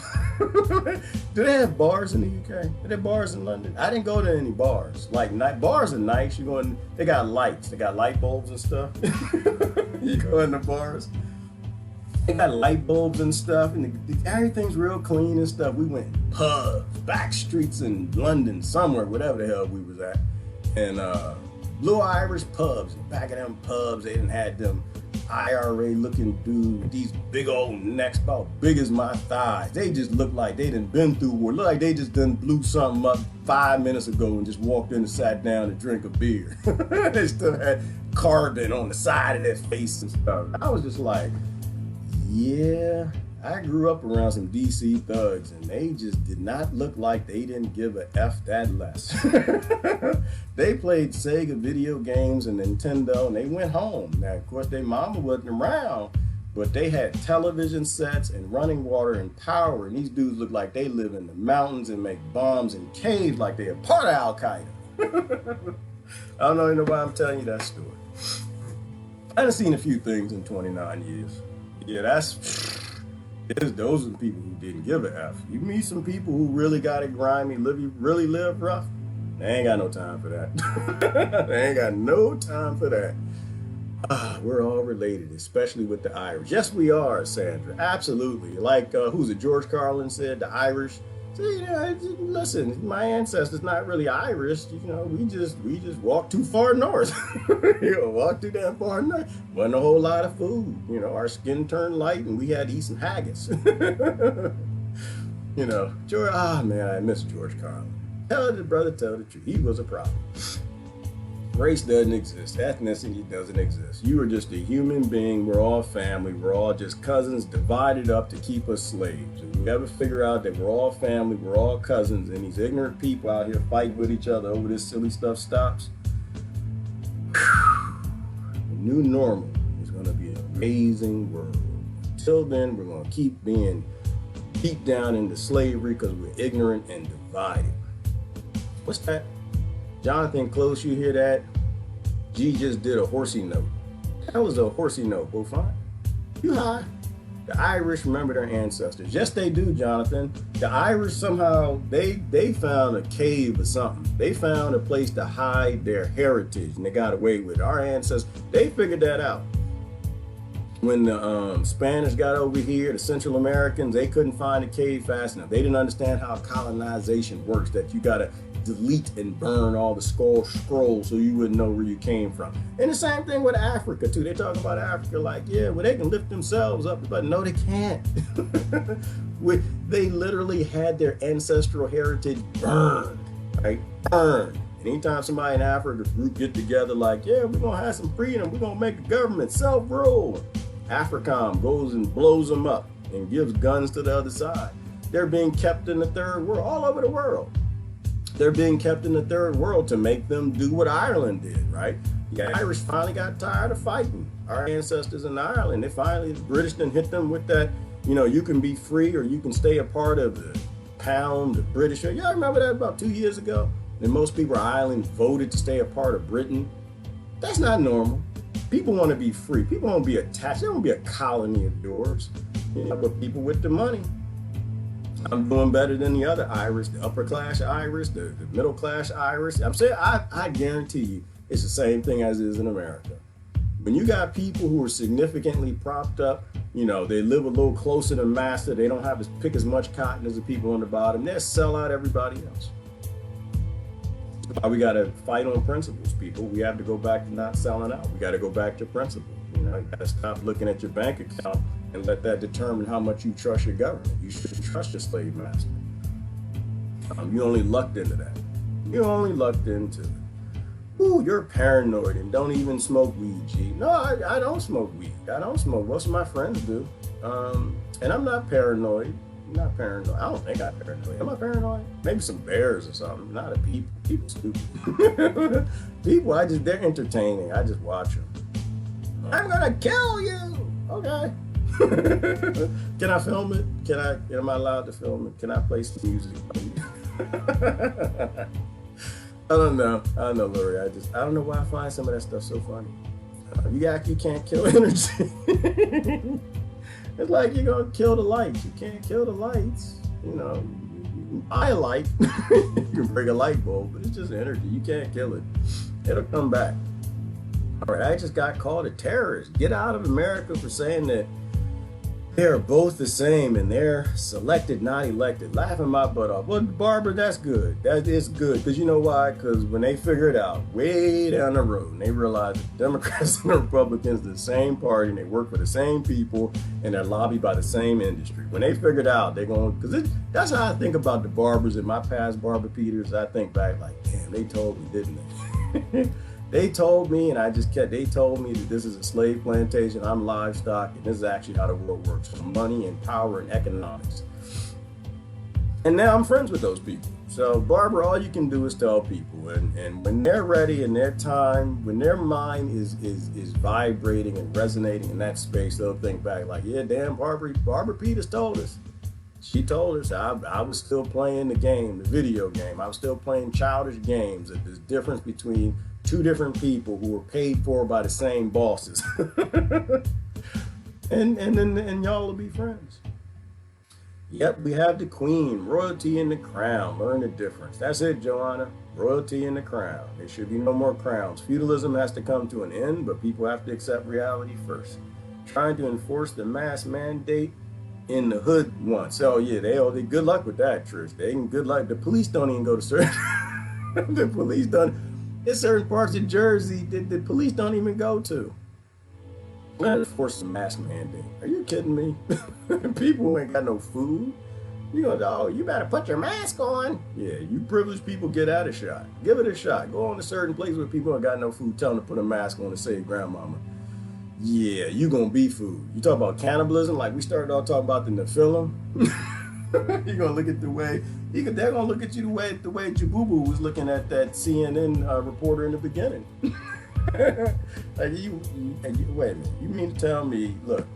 Do they have bars in the UK? Are there bars in London? I didn't go to any bars. Like bars are nice. You go in, they got lights. They got light bulbs and stuff. You go in the bars. They got light bulbs and stuff, and everything's real clean and stuff. We went pubs, back streets in London, somewhere, whatever the hell we was at, and little Irish pubs. Back of them pubs, they didn't had them IRA looking dudes with these big old necks about big as my thighs. They just looked like they done been through war. Look like they just done blew something up 5 minutes ago and just walked in and sat down to drink a beer. They still had carbon on the side of their face and stuff. I was just like, yeah, I grew up around some DC thugs and they just did not look like they didn't give a F that less. They played Sega video games and Nintendo and they went home. Now, of course, their mama wasn't around, but they had television sets and running water and power. And these dudes look like they live in the mountains and make bombs in caves like they're part of Al-Qaeda. I don't know why I'm telling you that story. I done seen a few things in 29 years. Yeah, those are the people who didn't give a F. You meet some people who really got it grimy, really live rough. They ain't got no time for that. They ain't got no time for that. We're all related, especially with the Irish. Yes, we are, Sandra. Absolutely. Like, who's it? George Carlin said, the Irish. See, listen, my ancestors not really Irish. We just walked too far north. Walked too damn far north. Wasn't a whole lot of food. Our skin turned light and we had to eat some haggis. George. Man, I miss George Carlin. Tell the brother, tell the truth. He was a problem. Race doesn't exist. Ethnicity doesn't exist. You are just a human being. We're all family. We're all just cousins divided up to keep us slaves. If we ever figure out that we're all family, we're all cousins, and these ignorant people out here fighting with each other over this silly stuff stops, the new normal is going to be an amazing world. Until then, we're going to keep being beat down into slavery because we're ignorant and divided. What's that? Jonathan Close, you hear that? G just did a horsey note. That was a horsey note, Buffon. You high. The Irish remember their ancestors. Yes, they do, Jonathan. The Irish somehow, they found a cave or something. They found a place to hide their heritage and they got away with it. Our ancestors, they figured that out. When the Spanish got over here, the Central Americans, they couldn't find a cave fast enough. They didn't understand how colonization works, that you gotta delete and burn all the scrolls so you wouldn't know where you came from. And the same thing with Africa too. They talk about Africa like, yeah, well, they can lift themselves up, but no, they can't. They literally had their ancestral heritage burned, right? Burned. Anytime somebody in Africa group get together like, yeah, we're gonna have some freedom, we're gonna make a government, self-rule. AFRICOM goes and blows them up and gives guns to the other side. They're being kept in the third world, all over the world. They're being kept in the third world to make them do what Ireland did, right? The Irish finally got tired of fighting. Our ancestors in Ireland, the British done hit them with that, you can be free or you can stay a part of the pound, the British. Y'all remember that about 2 years ago? And most people in Ireland voted to stay a part of Britain. That's not normal. People want to be free. People want to be attached. They don't want to be a colony of yours. But people with the money. I'm doing better than the other Irish, the upper class Irish, the middle class Irish. I'm saying, I guarantee you, it's the same thing as it is in America. When you got people who are significantly propped up, they live a little closer to master, they don't have to pick as much cotton as the people on the bottom, they'll sell out everybody else. That's why we got to fight on principles, people. We have to go back to not selling out. We got to go back to principles. You got to stop looking at your bank account and let that determine how much you trust your government. You shouldn't trust your slave master. You only lucked into that. You only lucked into it. Ooh, you're paranoid and don't even smoke weed, G. No, I don't smoke weed. I don't smoke. Most of my friends do. And I'm not paranoid. I'm not paranoid. I don't think I'm paranoid. Am I paranoid? Maybe some bears or something. Not a people. People stupid. People, they're entertaining. I just watch them. I'm gonna kill you. Okay. Can I film it? Am I allowed to film it? Can I play some music? I don't know, Lori. I don't know why I find some of that stuff so funny. You can't kill energy. It's like you're gonna kill the lights. You can't kill the lights. You can buy a light. You can bring a light bulb, but it's just energy. You can't kill it. It'll come back. All right, I just got called a terrorist. Get out of America for saying that they're both the same and they're selected, not elected. Laughing my butt off. Well, Barbara, that's good. That is good. Because you know why? Because when they figure it out way down the road and they realize that Democrats and Republicans are the same party and they work for the same people and they're lobbied by the same industry. When they figure it out, they're going, because that's how I think about the Barbers in my past, Barbara Peters. I think back like, damn, they told me, didn't they? They told me, and they told me that this is a slave plantation, I'm livestock, and this is actually how the world works, money and power and economics. And now I'm friends with those people. So Barbara, all you can do is tell people, and when they're ready and their time, when their mind is vibrating and resonating in that space, they'll think back like, yeah, damn, Barbara Peters told us. She told us I was still playing the game, the video game. I was still playing childish games. That there's difference between two different people who were paid for by the same bosses. and y'all will be friends. Yep, we have the queen, royalty and the crown. Learn the difference. That's it, Joanna. Royalty and the crown. There should be no more crowns. Feudalism has to come to an end, but people have to accept reality first. Trying to enforce the mask mandate in the hood once. Oh yeah, they good luck with that, Trish. They ain't good luck. The police don't even go to certain the police don't. There's certain parts of Jersey that the police don't even go to. Not enforce the mask mandate. Are you kidding me? People who ain't got no food. You go, oh, you better put your mask on. Yeah, you privileged people, get that a shot. Give it a shot. Go on to certain places where people ain't got no food, tell them to put a mask on to save grandmama. Yeah, you gonna be food. You talk about cannibalism, like we started off talking about the Nephilim. You're gonna look at the way they're gonna look at you the way Jabubu was looking at that CNN reporter in the beginning. Like wait a minute, you mean to tell me, look,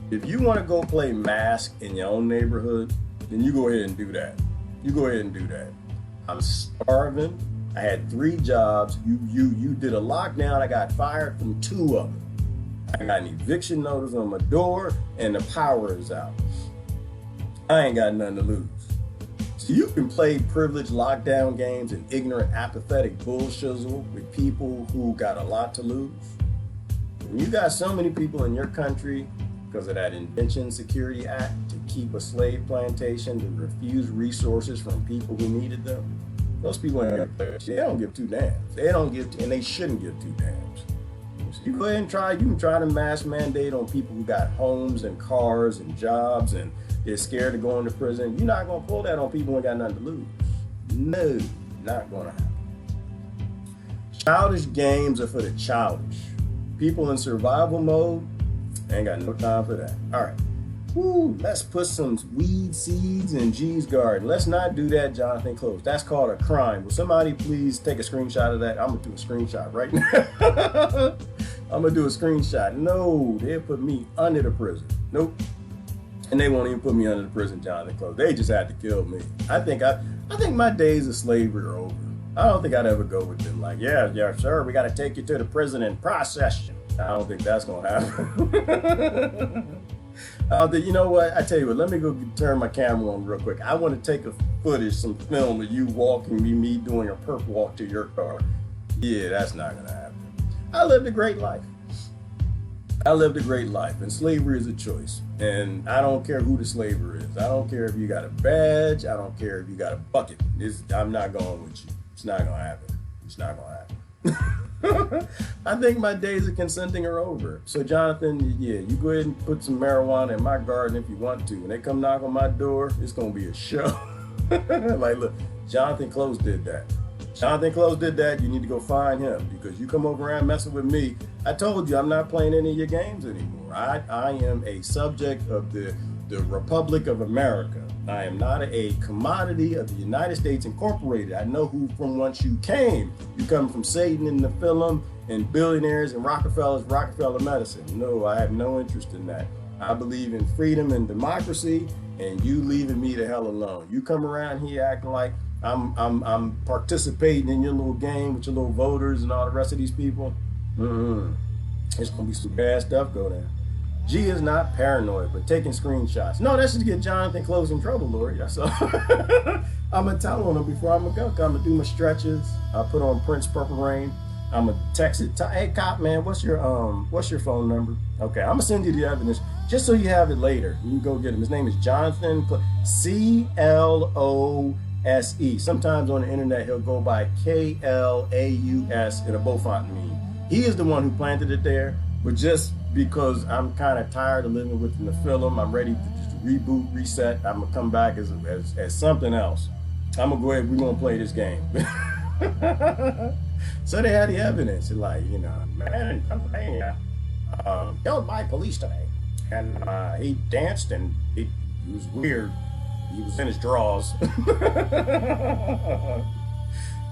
if you want to go play mask in your own neighborhood, then you go ahead and do that. You go ahead and do that. I'm starving. I had 3 jobs. You did a lockdown. I got fired from 2 of them. I got an eviction notice on my door, and the power is out. I ain't got nothing to lose. So you can play privileged lockdown games and ignorant, apathetic bullshizzle with people who got a lot to lose. When you got so many people in your country, because of that Invention Security Act, to keep a slave plantation to refuse resources from people who needed them. Those people ain't they don't give two damns. They don't give, and they shouldn't give two damns. So you go ahead and try. You can try to mass mandate on people who got homes and cars and jobs and they're scared of going to prison. You're not gonna pull that on people who ain't got nothing to lose. No, not gonna happen. Childish games are for the childish. People in survival mode ain't got no time for that. All right. Woo, let's put some weed seeds in G's garden. Let's not do that, Jonathan Close. That's called a crime. Will somebody please take a screenshot of that? I'm gonna do a screenshot right now. I'm gonna do a screenshot. No, they'll put me under the prison. Nope. And they won't even put me under the prison, Jonathan Close. They just had to kill me. I think my days of slavery are over. I don't think I'd ever go with them like, yeah, sir, we gotta take you to the prison and process you. I don't think that's gonna happen. You know what? I tell you what, let me go turn my camera on real quick. I want to take a footage, some film of you walking me doing a perp walk to your car. Yeah, that's not going to happen. I lived a great life. And slavery is a choice. And I don't care who the slaver is. I don't care if you got a badge. I don't care if you got a bucket. I'm not going with you. It's not going to happen. It's not going to happen. I think my days of consenting are over. So Jonathan, yeah, you go ahead and put some marijuana in my garden if you want to. When they come knock on my door, it's gonna be a show. Like, look, Jonathan Close did that. You need to go find him because you come over around messing with me. I told you I'm not playing any of your games anymore. I am a subject of the Republic of America. I am not a commodity of the United States Incorporated. I know who from whence you came. You come from Satan and Nephilim and billionaires and Rockefeller medicine. No, I have no interest in that. I believe in freedom and democracy, and you leaving me the hell alone. You come around here acting like I'm participating in your little game with your little voters and all the rest of these people. It's gonna be some bad stuff go down. G is not paranoid, but taking screenshots. No, that's just to get Jonathan Close in trouble, Lori. That's all. I'm gonna tell on him before I'm gonna go. I'm gonna do my stretches. I'll put on Prince Purple Rain. I'm gonna text it. Hey, cop man, what's your phone number? Okay, I'm gonna send you the evidence just so you have it later. You can go get him. His name is Jonathan Close. Sometimes on the internet he'll go by Klaus in a Beaufont meme. He is the one who planted it there, but just because I'm kind of tired of living with the film, I'm ready to just reboot, reset. I'm gonna come back as something else. I'm gonna go ahead. We're gonna play this game. So they had the evidence. Like, you know, man in Pennsylvania killed by police today, and he danced and he was weird. He was in his drawers.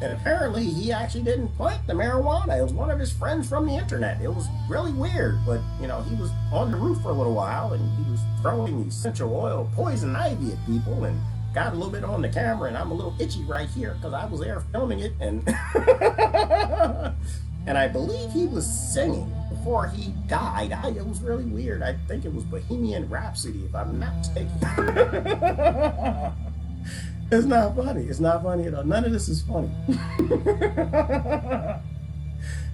And apparently he actually didn't plant the marijuana. It was one of his friends from the internet. It was really weird, but you know, he was on the roof for a little while and he was throwing essential oil, poison ivy at people and got a little bit on the camera, and I'm a little itchy right here because I was there filming it, and and I believe he was singing before he died. It was really weird. I think it was Bohemian Rhapsody, if I'm not mistaken. It's not funny. It's not funny at all. None of this is funny.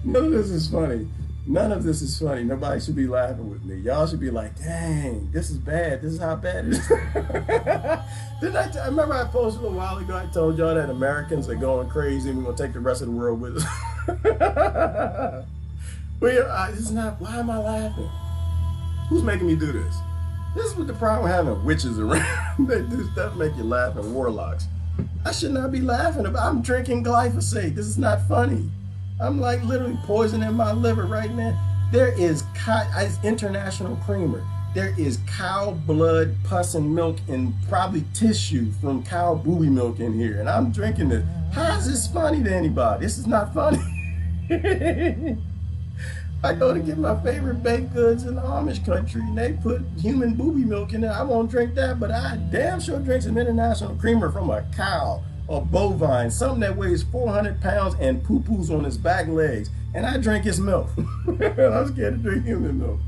None of this is funny. None of this is funny. Nobody should be laughing with me. Y'all should be like, dang, this is bad. This is how bad it is. I remember I posted a while ago, I told y'all that Americans are going crazy and we're going to take the rest of the world with us. It's not, why am I laughing? Who's making me do this? This is what the problem with having witches around. They do stuff make you laugh, and warlocks. I should not be laughing about. I'm drinking glyphosate. This is not funny. I'm like literally poisoning my liver right now. There is international creamer. There is cow blood, pus, and milk, and probably tissue from cow booby milk in here, and I'm drinking this. How is this funny to anybody? This is not funny. I go to get my favorite baked goods in the Amish country, and they put human booby milk in there. I won't drink that, but I damn sure drink some international creamer from a cow or bovine, something that weighs 400 pounds and poo-poos on its back legs, and I drink its milk. I'm scared to drink human milk.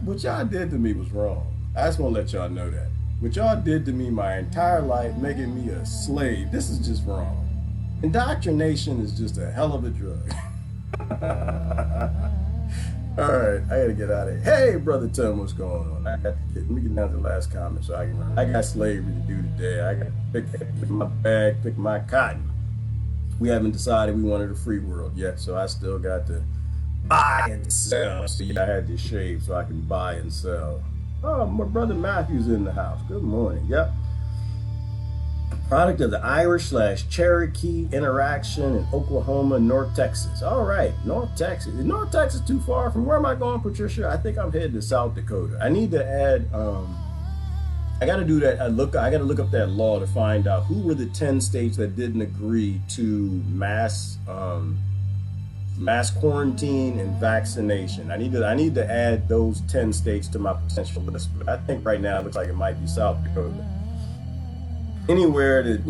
What y'all did to me was wrong. I just want to let y'all know that. What y'all did to me my entire life, making me a slave, this is just wrong. Indoctrination is just a hell of a drug. All right, I gotta get out of here. Hey, brother Tim, what's going on? Let me get down to the last comment so I got slavery to do today. I got to pick my bag, pick my cotton. We haven't decided we wanted a free world yet, so I still got to buy and sell. See, I had to shave so I can buy and sell. Oh, my brother Matthew's in the house. Good morning. Yep. Product of the Irish/Cherokee interaction in Oklahoma, North Texas. All right, North Texas. Is North Texas too far from where am I going, Patricia? I think I'm headed to South Dakota. I need to add, I got to do that. I got to look up that law to find out who were the 10 states that didn't agree to mass quarantine and vaccination. I need to add those 10 states to my potential list. But I think right now it looks like it might be South Dakota. Anywhere that,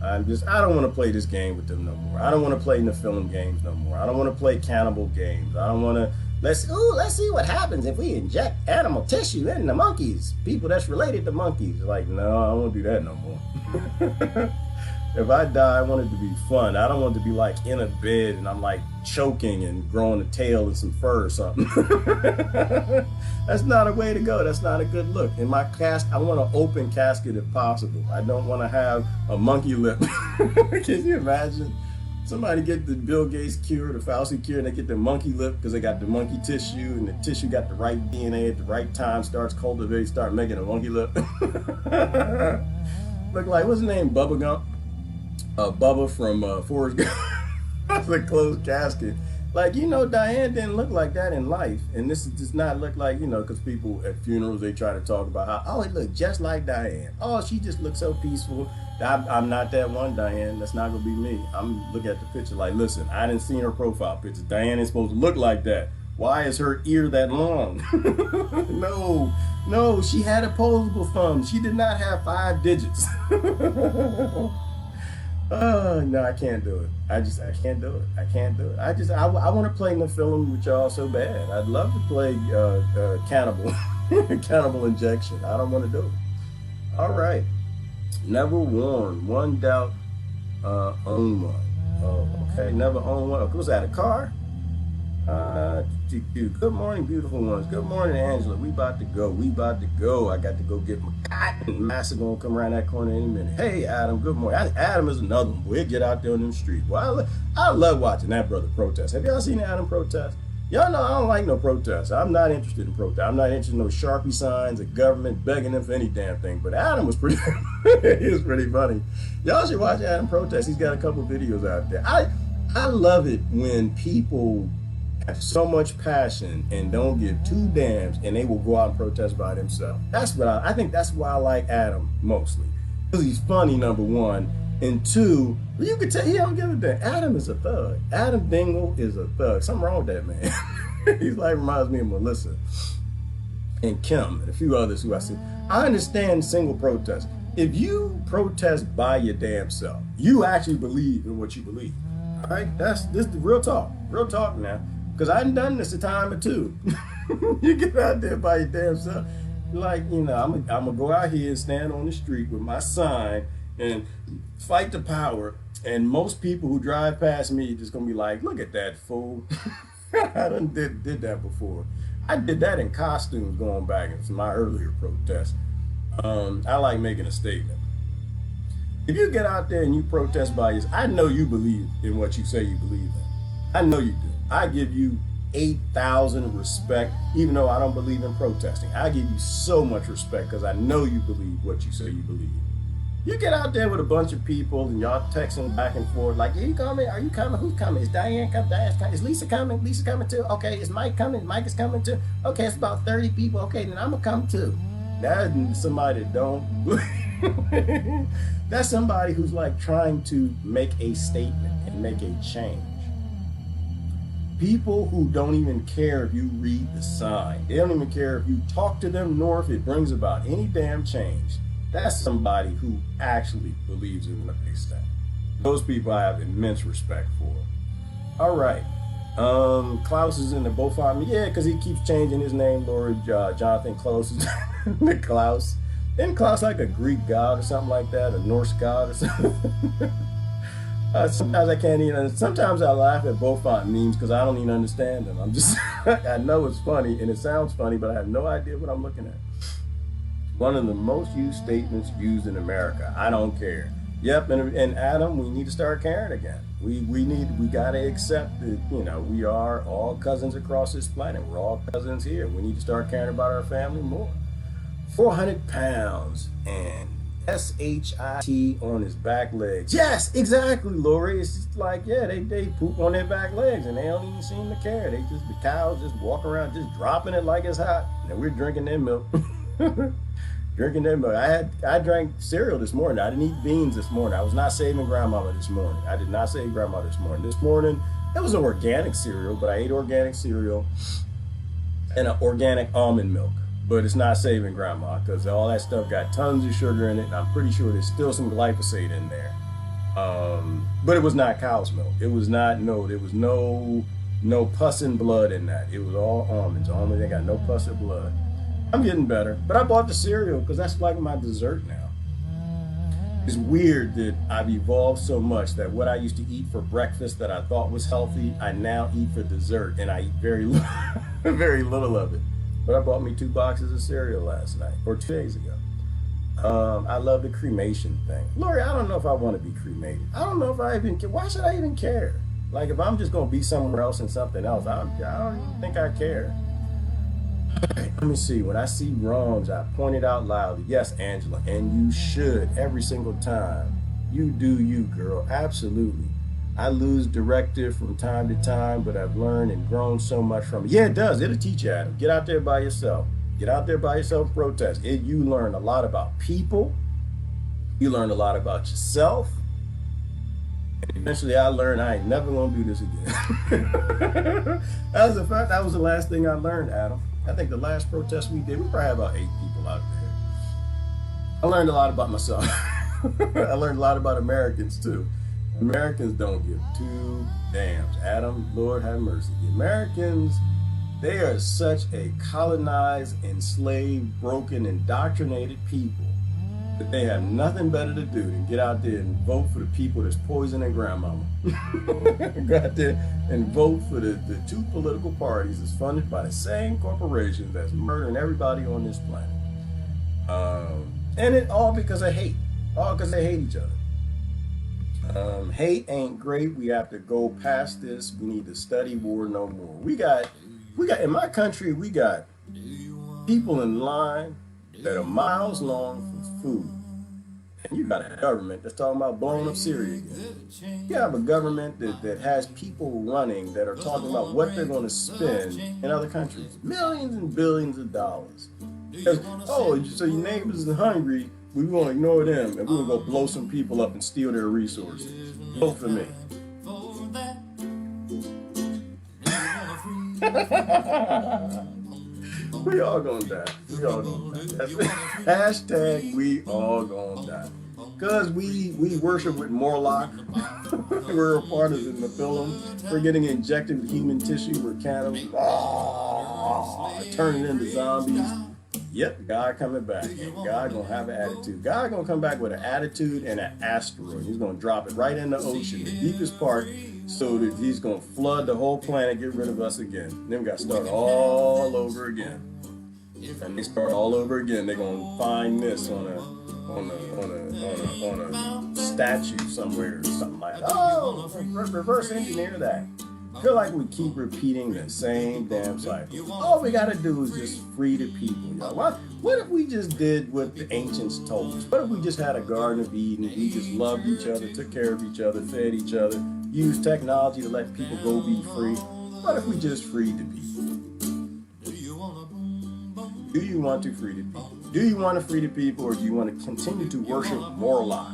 I don't want to play this game with them no more. I don't want to play Nephilim games no more. I don't want to play cannibal games. I don't want to, let's see what happens if we inject animal tissue in the monkeys. People that's related to monkeys. Like, no, I don't want to do that no more. If I die, I want it to be fun. I don't want it to be like in a bed and I'm like choking and growing a tail and some fur or something. That's not a way to go. That's not a good look. In my I want an open casket if possible. I don't want to have a monkey lip. Can you imagine? Somebody get the Bill Gates cure, the Fauci cure, and they get the monkey lip because they got the monkey tissue and the tissue got the right DNA at the right time, starts cultivating, start making a monkey lip. Look like, what's his name? Bubba Gump? Bubba from Forrest Gump. That's a closed casket. Like, Diane didn't look like that in life. And this does not look like, because people at funerals, they try to talk about how, it looked just like Diane. Oh, she just looks so peaceful. I'm not that one, Diane. That's not going to be me. I'm looking at the picture like, listen, I didn't see her profile picture. Diane ain't supposed to look like that. Why is her ear that long? No, she had opposable thumbs. She did not have 5 digits. Oh, no, I can't do it. I can't do it. I can't do it. I want to play Nephilim with y'all so bad. I'd love to play Cannibal, Cannibal Injection. I don't want to do it. All right. Never worn. One doubt, own one. Oh, okay. Never own one. Was that a car? Good morning, beautiful ones. Good morning, Angela. We about to go. I got to go get my cotton. Massa gonna come around that corner any minute. Hey, Adam. Good morning. Adam is another one. We'll get out there on them streets. Well, I love watching that brother protest. Have y'all seen Adam protest? Y'all know I don't like no protests. I'm not interested in protest. I'm not interested in no Sharpie signs, the government begging them for any damn thing. But Adam was pretty, he was pretty funny. Y'all should watch Adam protest. He's got a couple videos out there. I love it when people have so much passion and don't give 2 damns and they will go out and protest by themselves. That's what I think that's why I like Adam mostly. Because he's funny, number 1. And 2, you can tell he don't give a damn. Adam is a thug. Adam Dingle is a thug. Something wrong with that man. He's like, reminds me of Melissa and Kim and a few others who I said, I understand single protest. If you protest by your damn self, you actually believe in what you believe. All right? This is real talk. Real talk now. Because I done this a time or 2. You get out there by your damn self. Like, I'm going to go out here and stand on the street with my sign and fight the power. And most people who drive past me just going to be like, look at that fool. I done did that before. I did that in costumes going back into my earlier protests. I like making a statement. If you get out there and you protest by yourself, I know you believe in what you say you believe in. I know you do. I give you 8,000 respect, even though I don't believe in protesting. I give you so much respect because I know you believe what you say you believe. You get out there with a bunch of people and y'all texting back and forth like, are you coming? Are you coming? Who's coming? Is Diane coming? Diane's coming. Is Lisa coming? Lisa's coming too? Okay, is Mike coming? Mike is coming too? Okay, it's about 30 people. Okay, then I'm going to come too. That's somebody that don't. That's somebody who's like trying to make a statement and make a change. People who don't even care if you read the sign. They don't even care if you talk to them nor if it brings about any damn change. That's somebody who actually believes in what they say. Those people I have immense respect for. All right. Klaus is in the both of them. Yeah, because he keeps changing his name, Lord Jonathan Klaus. The Klaus. Isn't Klaus like a Greek god or something like that? A Norse god or something? Sometimes I can't even. Sometimes I laugh at both font memes because I don't even understand them. I'm just, I know it's funny and it sounds funny, but I have no idea what I'm looking at. One of the most used statements used in America. I don't care. Yep, and Adam, we need to start caring again. We gotta accept that, you know, we are all cousins across this planet. We're all cousins here. We need to start caring about our family more. 400 pounds and SHIT on his back legs. Yes, exactly, Lori. It's just like, yeah, they poop on their back legs and they don't even seem to care. The cows just walk around just dropping it like it's hot. And we're drinking their milk. Drinking their milk. I drank cereal this morning. I didn't eat beans this morning. I was not saving grandmama this morning. I did not save grandma this morning. This morning, it was an organic cereal, but I ate organic cereal and an organic almond milk. But it's not saving grandma because all that stuff got tons of sugar in it, and I'm pretty sure there's still some glyphosate in there. But it was not cow's milk. It was not, no, there was no pus and blood in that. It was all almonds. Almonds, they got no pus or blood. I'm getting better, but I bought the cereal because that's like my dessert now. It's weird that I've evolved so much that what I used to eat for breakfast that I thought was healthy, I now eat for dessert, and I eat very little, very little of it. But I bought me 2 boxes of cereal last night, or 2 days ago. I love the cremation thing. Lori, I don't know if I want to be cremated. I don't know if I even care. Why should I even care? Like, if I'm just going to be somewhere else and something else, I don't even think I care. All right, let me see. When I see wrongs, I point it out loudly. Yes, Angela, and you should every single time. You do you, girl. Absolutely. I lose directive from time to time, but I've learned and grown so much from it. Yeah, it does. It'll teach you, Adam. Get out there by yourself. Get out there by yourself and protest. You learn a lot about people. You learn a lot about yourself. And eventually I learned I ain't never going to do this again. As a fact, that was the last thing I learned, Adam. I think the last protest we did, we probably had about 8 people out there. I learned a lot about myself. I learned a lot about Americans, too. Americans don't give 2 damns. Adam, Lord have mercy. The Americans, they are such a colonized, enslaved, broken, indoctrinated people that they have nothing better to do than get out there and vote for the people that's poisoning grandmama. Go out there and vote for the 2 political parties that's funded by the same corporations that's murdering everybody on this planet. And it all because of hate. All because they hate each other. Hate ain't great. We have to go past this. We need to study war no more. We got in my country, we got people in line that are miles long for food. And you got a government that's talking about blowing up Syria again. You have a government that has people running that are talking about what they're going to spend in other countries. Millions and billions of dollars. Because, oh, so your neighbors are hungry, we want to ignore them and we're going to go blow some people up and steal their resources. Vote for me. We all gonna die. We all gonna die. Hashtag we all gonna die. Because we worship with Morlock. We're a part of the Nephilim. We're getting injected with human tissue. We're cannibals. Turning into zombies. Yep, God coming back. And God gonna have an attitude. God gonna come back with an attitude and an asteroid. He's gonna drop it right in the ocean, the deepest part, so that he's gonna flood the whole planet, get rid of us again. Then we gotta start all over again. And they start all over again. They're gonna find this on a statue somewhere or something like that. Oh, reverse engineer that. I feel like we keep repeating the same damn cycle. All we gotta do is just free the people, y'all. What if we just did what the ancients told us? What if we just had a Garden of Eden? We just loved each other, took care of each other, fed each other, used technology to let people go be free. What if we just freed the people? Do you want to free the people? Do you want to free the people, or do you want to continue to worship Morlock?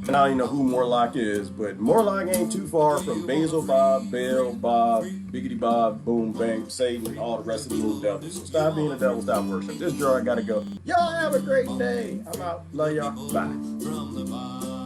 And I don't even know who Morlock is, but Morlock ain't too far from Basil Bob, Baal Bob, Biggity Bob, Boom Bang, Satan, all the rest of the little devils. So stop being a devil, stop worship. This jar, I gotta go. Y'all have a great day. I'm out. Love y'all. Bye.